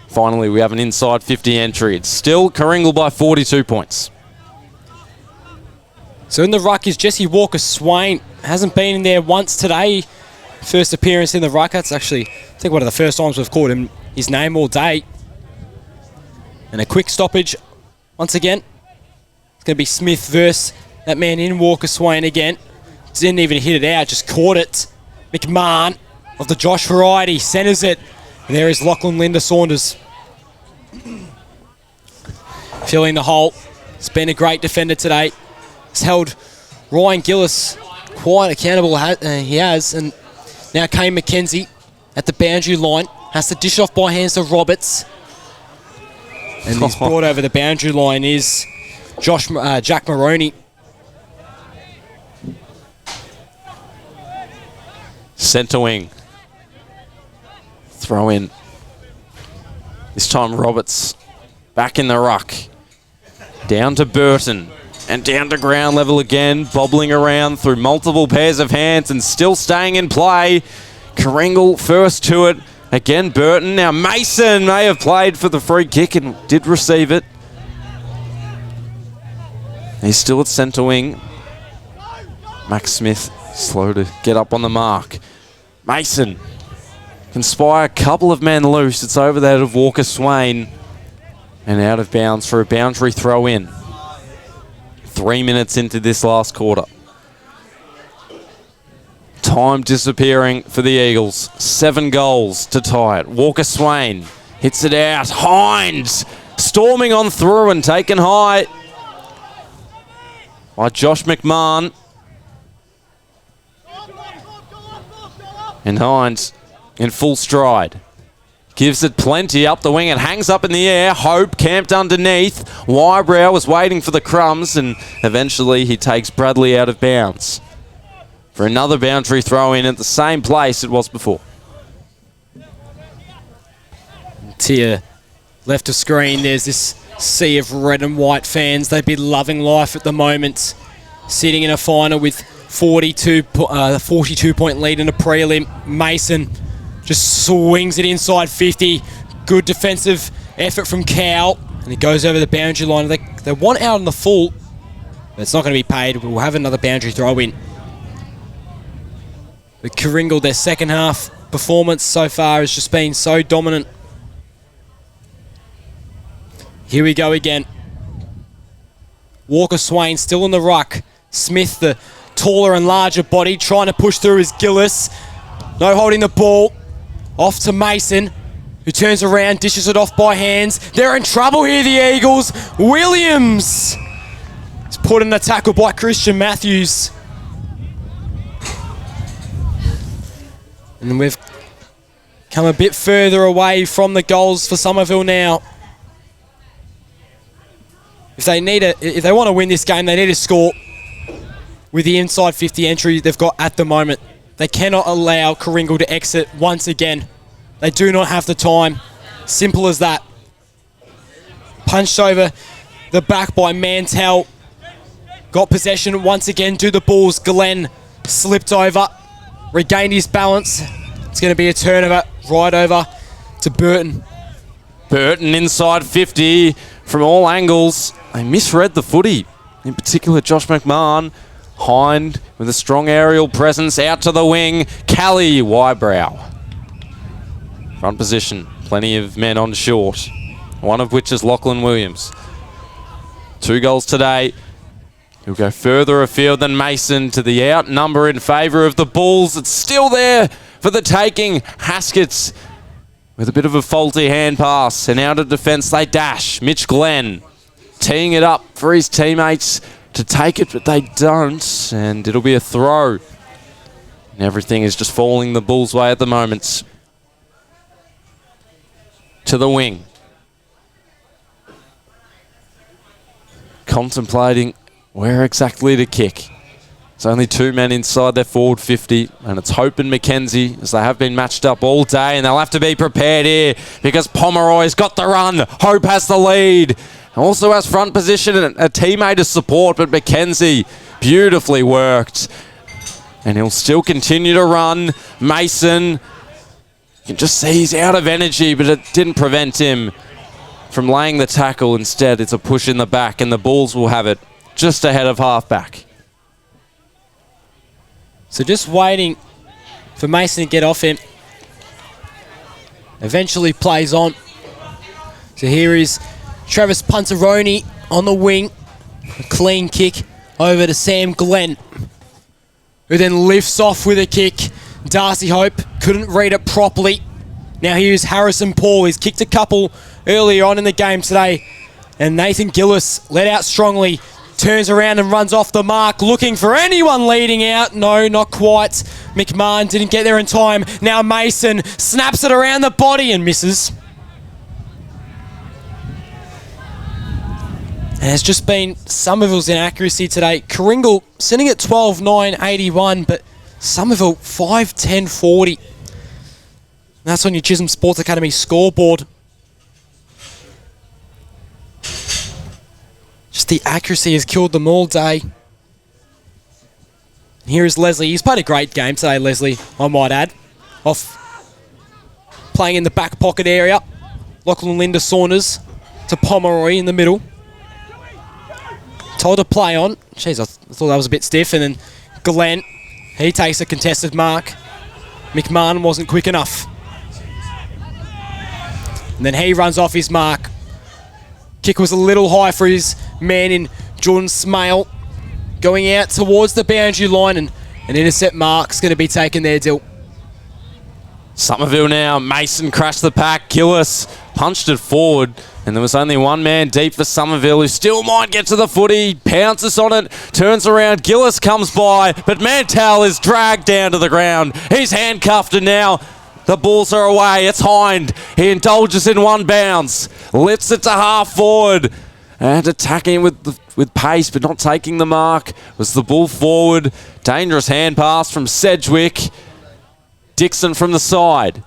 Finally, we have an inside 50 entry. It's still Karingal by 42 points. So in the ruck is Jesse Walker-Swain. Hasn't been in there once today. First appearance in the ruck. That's actually, I think, one of the first times we've called him his name all day. And a quick stoppage. Once again, it's going to be Smith versus that man in Walker-Swain again. Didn't even hit it out, just caught it. McMahon of the Josh variety centres it. And there is Lachlan Linda Saunders. Filling the hole. He's been a great defender today. He's held Ryan Gillis quite accountable, he has. And now Kane McKenzie at the boundary line. Has to dish off by hands to Roberts. And he's brought over the boundary line is Jack Maroney. Centre wing. Throw in. This time Roberts back in the ruck. Down to Burton. And down to ground level again. Bobbling around through multiple pairs of hands and still staying in play. Karingal first to it. Again, Burton. Now Mason may have played for the free kick and did receive it. He's still at centre wing. Max Smith slow to get up on the mark. Mason can spy a couple of men loose. It's over that of Walker-Swain. And out of bounds for a boundary throw in. 3 minutes into this last quarter. Time disappearing for the Eagles. 7 goals to tie it. Walker-Swain hits it out. Hind storming on through and taken high by Josh McMahon. And Hind in full stride. Gives it plenty up the wing and hangs up in the air. Hope camped underneath. Wybrow was waiting for the crumbs and eventually he takes Bradley out of bounds. For another boundary throw in at the same place it was before. To your left of screen, there's this sea of red and white fans. They'd be loving life at the moment. Sitting in a final with 42-point lead in a prelim. Mason just swings it inside 50. Good defensive effort from Cal. And he goes over the boundary line. They want out on the full. But it's not going to be paid. We'll have another boundary throw in. But Karingal, their second half performance so far has just been so dominant. Here we go again. Walker Swain still in the ruck. Smith, the taller and larger body, trying to push through his Gillis. No holding the ball. Off to Mason, who turns around, dishes it off by hands. They're in trouble here, the Eagles. Williams is put in the tackle by Christian Matthews. And we've come a bit further away from the goals for Somerville now. If they want to win this game, they need to score with the inside 50 entry they've got at the moment. They cannot allow Karingal to exit once again. They do not have the time. Simple as that. Punched over the back by Mantell. Got possession once again to the Bulls. Glenn slipped over, regained his balance. It's going to be a turnover right over to Burton. Burton inside 50 from all angles. They misread the footy. In particular, Josh McMahon. Hind with a strong aerial presence out to the wing. Callie Wybrow. Front position. Plenty of men on short. One of which is Lachlan Williams. 2 goals today. He'll go further afield than Mason to the outnumber in favour of the Bulls. It's still there for the taking. Haskett with a bit of a faulty hand pass. And out of defence they dash. Mitch Glenn teeing it up for his teammates to take it, but they don't. And it'll be a throw. And everything is just falling the Bulls' way at the moment. To the wing. Contemplating where exactly to kick. It's only 2 men inside their forward 50, and it's Hope and McKenzie as they have been matched up all day, and they'll have to be prepared here because Pomeroy's got the run. Hope has the lead. Also has front position and a teammate of support, but McKenzie beautifully worked. And he'll still continue to run. Mason, you can just see he's out of energy, but it didn't prevent him from laying the tackle. Instead, it's a push in the back, and the Bulls will have it just ahead of halfback. So just waiting for Mason to get off him. Eventually plays on. So here is Travis Punteroni on the wing. A clean kick over to Sam Glenn, who then lifts off with a kick. Darcy Hope couldn't read it properly. Now here's Harrison Paul. He's kicked a couple earlier on in the game today. And Nathan Gillis led out strongly. Turns around and runs off the mark, looking for anyone leading out. No, not quite. McMahon didn't get there in time. Now Mason snaps it around the body and misses. And it's just been Somerville's inaccuracy today. Karingal sitting at 12-9-81, but Somerville 5-10-40. That's on your Chisholm Sports Academy scoreboard. Just the accuracy has killed them all day. Here is Leslie. He's played a great game today, Leslie, I might add. Off playing in the back pocket area. Lachlan Linda Saunders to Pomeroy in the middle. Told to play on. Jeez, I thought that was a bit stiff. And then Glenn, he takes a contested mark. McMahon wasn't quick enough. And then he runs off his mark. Kick was a little high for his man in Jordan Smale. Going out towards the boundary line, and an intercept mark's going to be taken there, Dill. Somerville now. Mason crashed the pack. Gillis punched it forward, and there was only 1 man deep for Somerville, who still might get to the footy. Pounces on it, turns around. Gillis comes by, but Mantell is dragged down to the ground. He's handcuffed, and now the Bulls are away. It's Hind. He indulges in 1 bounce. Lifts it to half forward. And attacking with pace, but not taking the mark, was the Bull forward. Dangerous hand pass from Sedgwick. Dixon from the side.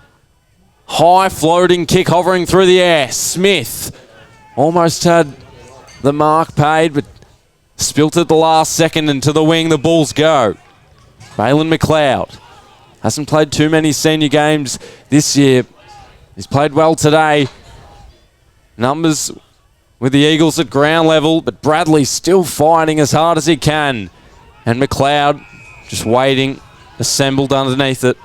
High floating kick hovering through the air. Smith almost had the mark paid, but spilt at the last second, and to the wing the Bulls go. Balin McLeod hasn't played too many senior games this year. He's played well today. Numbers with the Eagles at ground level, but Bradley still fighting as hard as he can. And McLeod just waiting, assembled underneath it.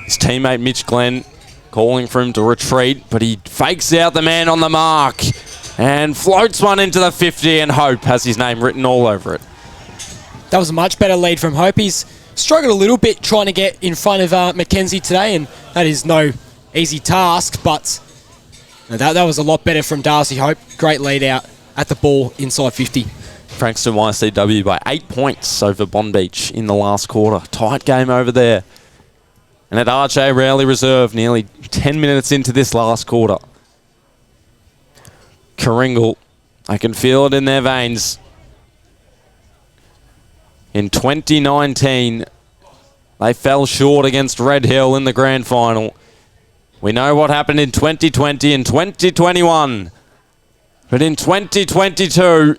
His teammate Mitch Glenn calling for him to retreat, but he fakes out the man on the mark and floats one into the 50, and Hope has his name written all over it. That was a much better lead from Hope. He's struggled a little bit trying to get in front of Mackenzie today, and that is no easy task, but that was a lot better from Darcy Hope. Great lead out at the ball inside 50. Frankston YCW by 8 points over Bond Beach in the last quarter. Tight game over there. And at RJ Rowley Reserve, nearly 10 minutes into this last quarter. Karingal, I can feel it in their veins. In 2019, they fell short against Red Hill in the grand final. We know what happened in 2020 and 2021. But in 2022,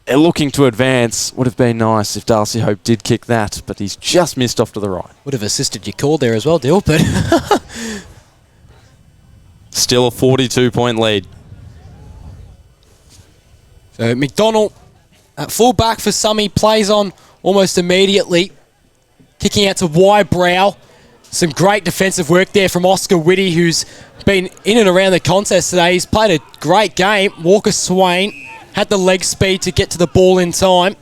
they're looking to advance. Would have been nice if Darcy Hope did kick that, but he's just missed off to the right. Would have assisted your call there as well, Dill, but... Still a 42-point lead. So McDonald, at full back for Summy, plays on almost immediately. Kicking out to Wybrow. Some great defensive work there from Oscar Whitty, who's been in and around the contest today. He's played a great game. Walker Swain had the leg speed to get to the ball in time.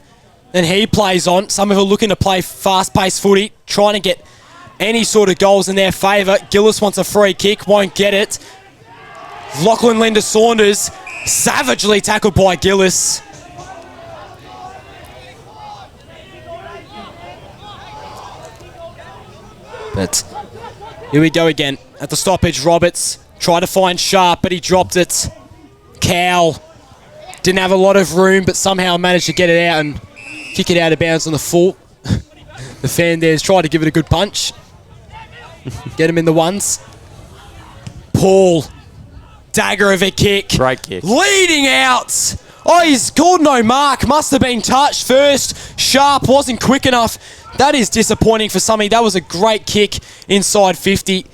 Then he plays on. Somerville looking to play fast-paced footy, trying to get any sort of goals in their favour. Gillis wants a free kick, won't get it. Lachlan Linda Saunders, savagely tackled by Gillis. But here we go again. At the stoppage, Roberts tried to find Sharp, but he dropped it. Cowell didn't have a lot of room, but somehow managed to get it out and kick it out of bounds on the full. The fan there's tried to give it a good punch. Get him in the ones. Paul, dagger of a kick. Great kick. Leading out. Oh, he's called no mark. Must have been touched first. Sharp wasn't quick enough. That is disappointing for Summy. That was a great kick inside 50.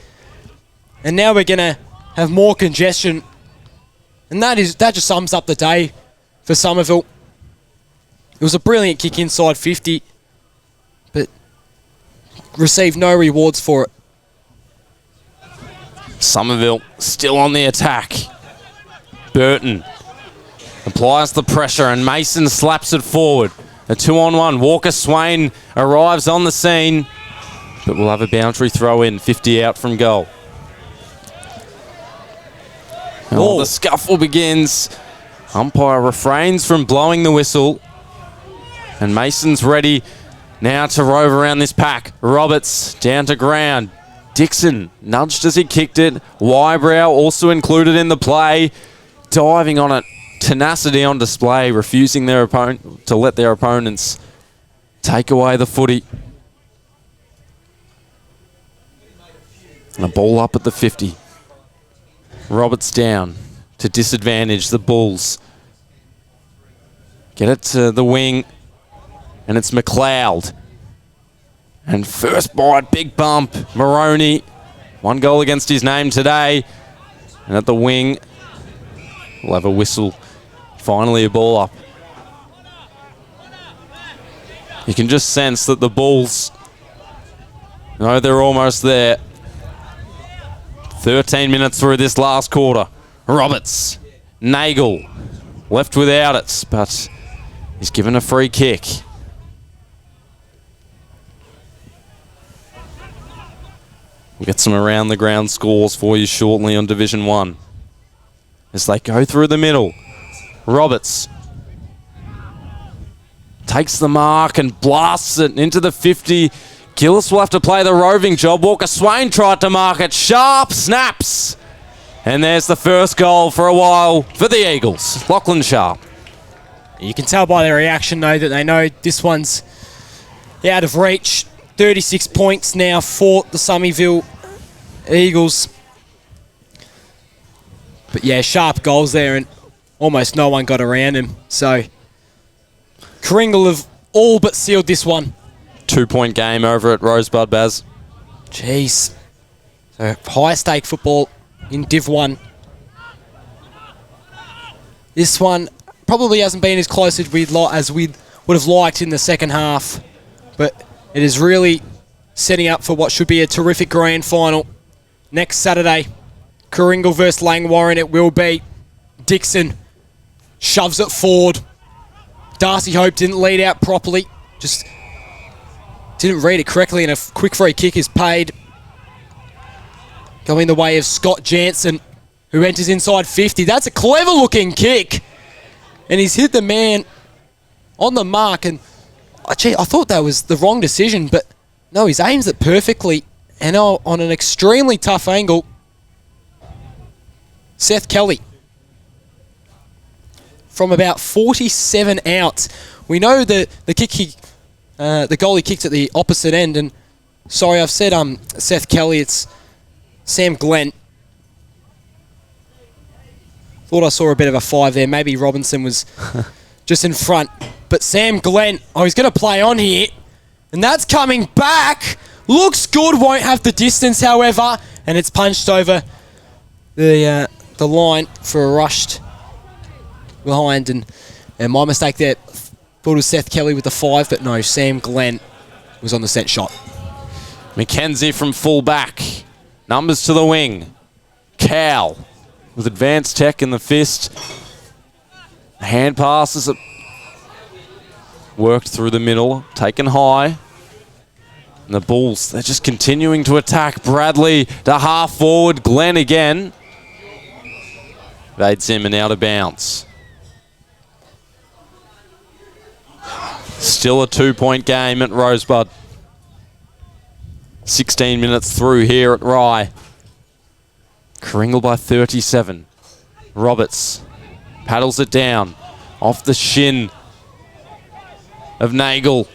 And now we're going to have more congestion. And that just sums up the day for Somerville. It was a brilliant kick inside 50, but received no rewards for it. Somerville still on the attack. Burton applies the pressure and Mason slaps it forward. A 2-on-1. Walker Swain arrives on the scene, but we'll have a boundary throw in. 50 out from goal. Oh, the scuffle begins. Umpire refrains from blowing the whistle. And Mason's ready now to rove around this pack. Roberts down to ground. Dixon nudged as he kicked it. Wybrow also included in the play. Diving on it. Tenacity on display, refusing their opponent to let their opponents take away the footy. And a ball up at the 50. Roberts down to disadvantage the Bulls. Get it to the wing, and it's McLeod. And first bite, big bump, Moroney. 1 goal against his name today. And at the wing, we'll have a whistle. Finally a ball up. You can just sense that the Bulls know they're almost there. 13 minutes through this last quarter. Roberts, Nagel, left without it, but he's given a free kick. We'll get some around the ground scores for you shortly on Division 1. As they go through the middle. Roberts takes the mark and blasts it into the 50. Gillis will have to play the roving job. Walker Swain tried to mark it. Sharp snaps. And there's the first goal for a while for the Eagles. Lachlan Sharp. You can tell by their reaction, though, that they know this one's out of reach. 36 points now for the Somerville Eagles. But yeah, sharp goals there, and almost no one got around him. So Karingal have all but sealed this one. 2-point game over at Rosebud, Baz. Jeez. So high stake football in Div 1. This one probably hasn't been as close as we would have liked in the second half, but it is really setting up for what should be a terrific grand final next Saturday. Karingal versus Langwarrin it will be. Dixon shoves it forward. Darcy Hope didn't lead out properly, just didn't read it correctly, and a quick free kick is paid. Going the way of Scott Jansen, who enters inside 50. That's a clever looking kick. And he's hit the man on the mark. And gee, I thought that was the wrong decision, but no, he's aims it perfectly. And on an extremely tough angle, Seth Kelly. From about 47 out. We know the goal he kicked at the opposite end. And sorry, I've said Seth Kelly, it's Sam Glenn. Thought I saw a bit of a 5 there. Maybe Robinson was just in front. But Sam Glenn, he's going to play on here. And that's coming back. Looks good, won't have the distance, however. And it's punched over the line for a rushed behind. And my mistake there. Thought it was Seth Kelly with the 5, but no, Sam Glenn was on the set shot. McKenzie from full back. Numbers to the wing. Cal with advanced tech in the fist. Hand passes it. Worked through the middle, taken high. And the Bulls, they're just continuing to attack. Bradley to half forward. Glenn again. Vade Simon out of bounds. Still a 2-point game at Rosebud. 16 minutes through here at Rye. Karingal by 37. Roberts paddles it down. Off the shin of Nagel.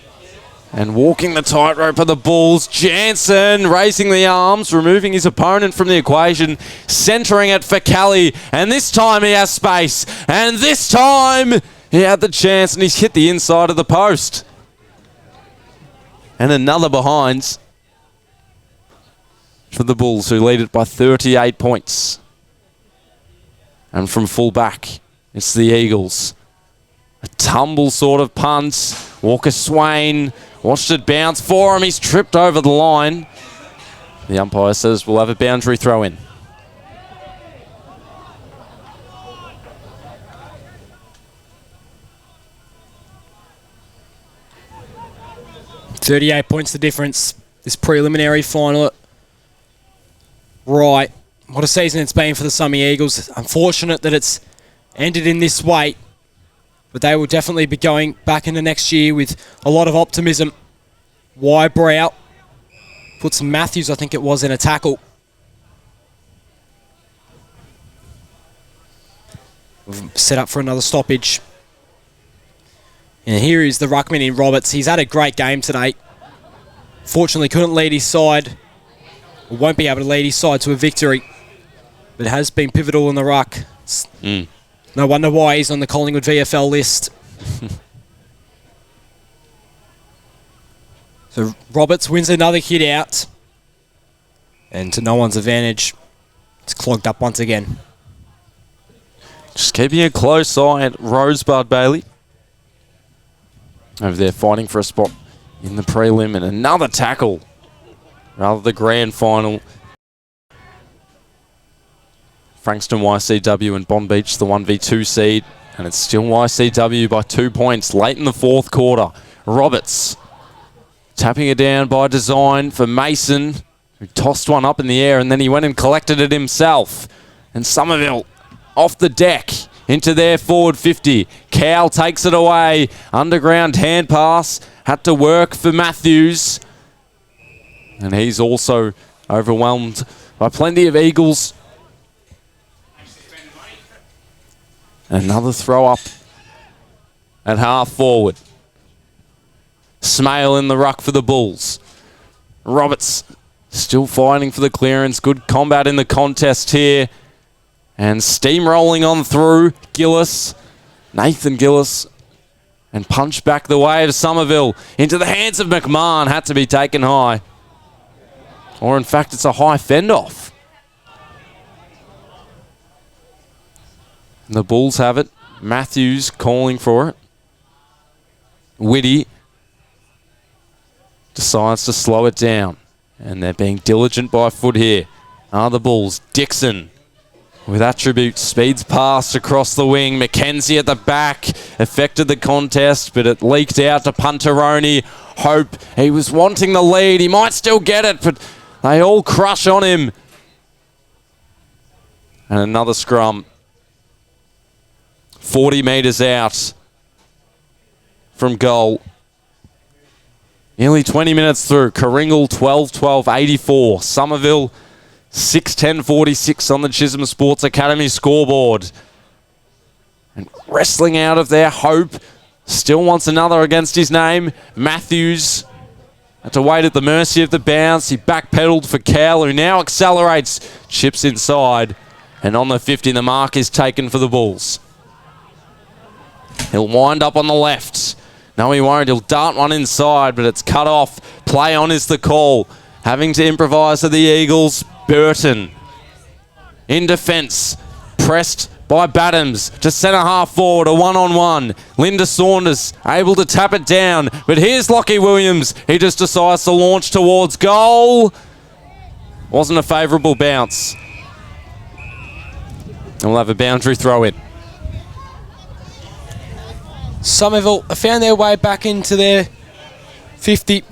And walking the tightrope of the Bulls. Jansen raising the arms, removing his opponent from the equation. Centering it for Kelly. And this time he has space. And this time he had the chance and he's hit the inside of the post. And another behinds for the Bulls, who lead it by 38 points. And from full back, it's the Eagles. A tumble sort of punt. Walker Swain watched it bounce for him. He's tripped over the line. The umpire says we'll have a boundary throw in. .38 points the difference. This preliminary final. Right. What a season it's been for the Summy Eagles. Unfortunate that it's ended in this way. But they will definitely be going back into next year with a lot of optimism. Wybrow puts Matthews, I think it was, in a tackle. We've set up for another stoppage. And here is the ruckman in Roberts. He's had a great game today. Fortunately, couldn't lead his side. Or won't be able to lead his side to a victory. But has been pivotal in the ruck. No wonder why he's on the Collingwood VFL list. So Roberts wins another hit out. And to no one's advantage, it's clogged up once again. Just keeping a close eye at Rosebud, Bailey. Over there fighting for a spot in the prelim, and another tackle. Rather the grand final. Frankston YCW and Bond Beach the 1v2 seed, and it's still YCW by 2 points late in the fourth quarter. Roberts tapping it down by design for Mason, who tossed one up in the air and then he went and collected it himself. And Somerville off the deck into their forward 50. Cowell takes it away. Underground hand pass. Had to work for Matthews. And he's also overwhelmed by plenty of Eagles. Another throw up at half forward. Smale in the ruck for the Bulls. Roberts still fighting for the clearance. Good combat in the contest here. And steamrolling on through. Gillis, Nathan Gillis, and punch back the way of Somerville into the hands of McMahon. Had to be taken high. Or in fact, it's a high fend-off. The Bulls have it. Matthews calling for it. Whitty decides to slow it down. And they're being diligent by foot here. Are the Bulls. Dixon with attributes. Speeds past across the wing. McKenzie at the back. Affected the contest, but it leaked out to Punteroni. Hope. He was wanting the lead. He might still get it, but they all crush on him. And another scrum. 40 metres out from goal. Nearly 20 minutes through. Karingal 12-12-84. Somerville 6-10-46 on the Chisholm Sports Academy scoreboard. And wrestling out of there, Hope still wants another against his name. Matthews had to wait at the mercy of the bounce. He backpedaled for Cal, who now accelerates. Chips inside. And on the 50, the mark is taken for the Bulls. He'll wind up on the left. No, he won't. He'll dart one inside, but it's cut off. Play on is the call. Having to improvise for the Eagles. Burton in defence. Pressed by Battams to centre half forward. A one-on-one. Linda Saunders able to tap it down. But here's Lockie Williams. He just decides to launch towards goal. Wasn't a favourable bounce. And we'll have a boundary throw in. Somerville found their way back into their 50.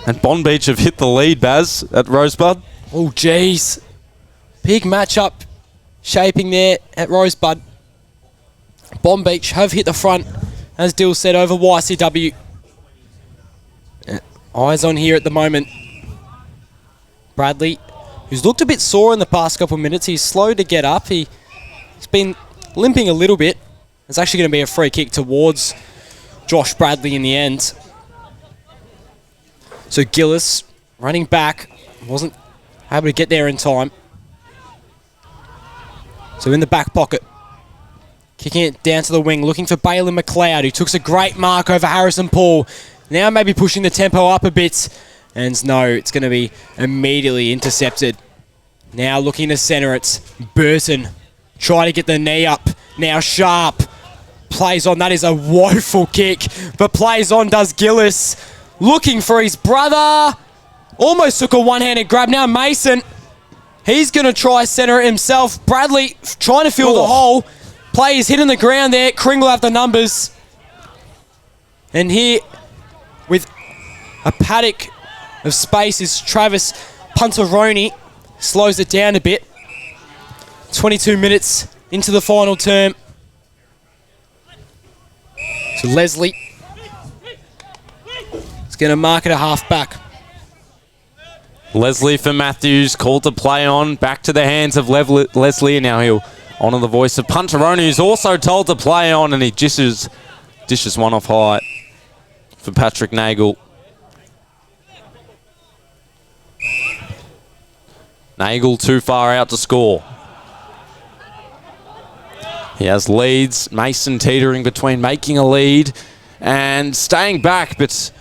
And Bonbeach have hit the lead, Baz, at Rosebud. Oh, geez. Big matchup shaping there at Rosebud. Bonbeach have hit the front, as Dill said, over YCW. Eyes on here at the moment. Bradley, who's looked a bit sore in the past couple of minutes. He's slow to get up. He's been limping a little bit. It's actually going to be a free kick towards Josh Bradley in the end. So Gillis running back, wasn't able to get there in time. So in the back pocket, kicking it down to the wing, looking for Bailey McLeod, who took a great mark over Harrison Paul. Now maybe pushing the tempo up a bit. And no, it's going to be immediately intercepted. Now looking to centre it. Burton trying to get the knee up. Now Sharp plays on. That is a woeful kick. But plays on does Gillis. Looking for his brother. Almost took a one-handed grab. Now Mason. He's going to try centre it himself. Bradley trying to fill the hole. Play is hitting the ground there. Kringle have the numbers. And here with a paddock of space is Travis Punteroni. Slows it down a bit. 22 minutes into the final term. So Leslie is going to mark it a half back. Leslie for Matthews, called to play on. Back to the hands of Leslie. Now he'll honour the voice of Punteroni, who's also told to play on, and he dishes one off high for Patrick Nagel. Nagel too far out to score. He has leads. Mason teetering between making a lead and staying back, but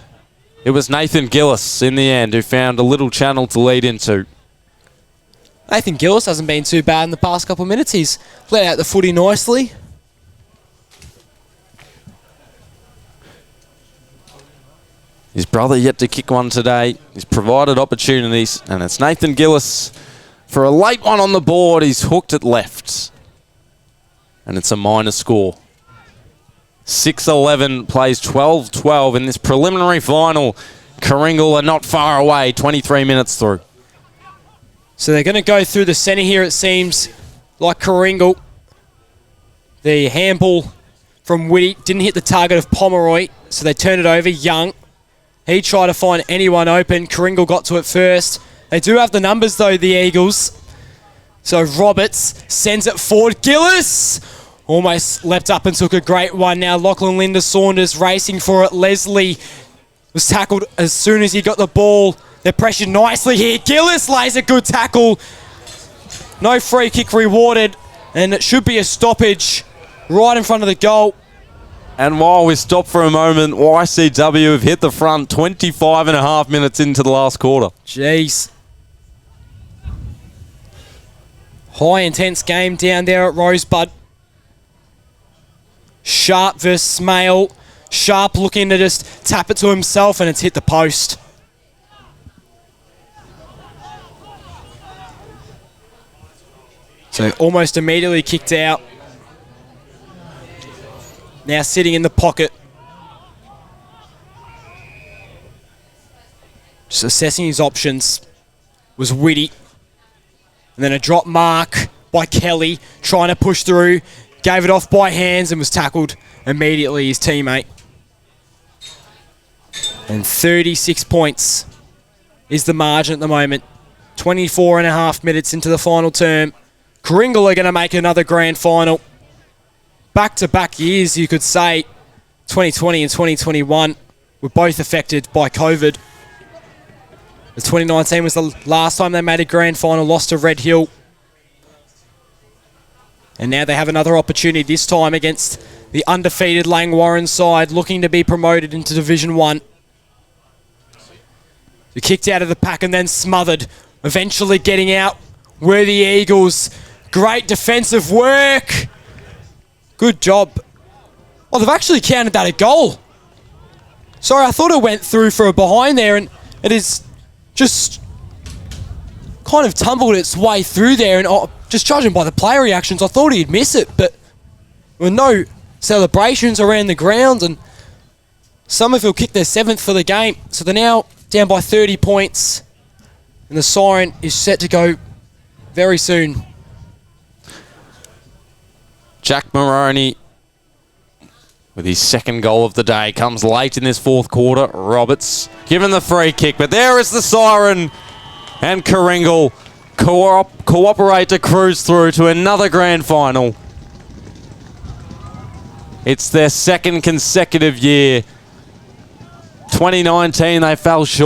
it was Nathan Gillis in the end who found a little channel to lead into. Nathan Gillis hasn't been too bad in the past couple of minutes. He's let out the footy nicely. His brother yet to kick one today. He's provided opportunities, and it's Nathan Gillis for a late one on the board. He's hooked it left. And it's a minor score. 6-11 plays 12-12 in this preliminary final. Karingal are not far away, 23 minutes through. So they're going to go through the centre here, it seems, like Karingal. The handball from Whitty didn't hit the target of Pomeroy, so they turn it over. Young, he tried to find anyone open. Karingal got to it first. They do have the numbers, though, the Eagles. So Roberts sends it forward. Gillis! almost leapt up and took a great one. Now Lachlan Linda Saunders racing for it. Leslie was tackled as soon as he got the ball. They're pressured nicely here. Gillis lays a good tackle. No free kick rewarded, and it should be a stoppage right in front of the goal. And while we stop for a moment, YCW have hit the front 25 and a half minutes into the last quarter. Jeez. High intense game down there at Rosebud. Sharp versus Smale. Sharp looking to just tap it to himself, and it's hit the post. So almost immediately kicked out. Now sitting in the pocket. Just assessing his options. Was Whitty. And then a drop mark by Kelly. Trying to push through. Gave it off by hands and was tackled immediately his teammate. And 36 points is the margin at the moment. 24 and a half minutes into the final term. Karingal are going to make another grand final. Back-to-back years, you could say, 2020 and 2021 were both affected by COVID. As 2019 was the last time they made a grand final, lost to Red Hill. And now they have another opportunity, this time against the undefeated Langwarrin side, looking to be promoted into Division 1. They kicked out of the pack and then smothered, eventually getting out were the Eagles. Great defensive work. Good job. Oh, they've actually counted that a goal. Sorry, I thought it went through for a behind there, and it is just kind of tumbled its way through there. And just judging by the player reactions, I thought he'd miss it, but there were no celebrations around the ground, and Somerville kicked their 7th for the game. So they're now down by 30 points, and the siren is set to go very soon. Jack Moroney with his second goal of the day comes late in this fourth quarter. Roberts given the free kick, but there is the siren, and Karingal cooperate to cruise through to another grand final. It's their second consecutive year. 2019 they fell short.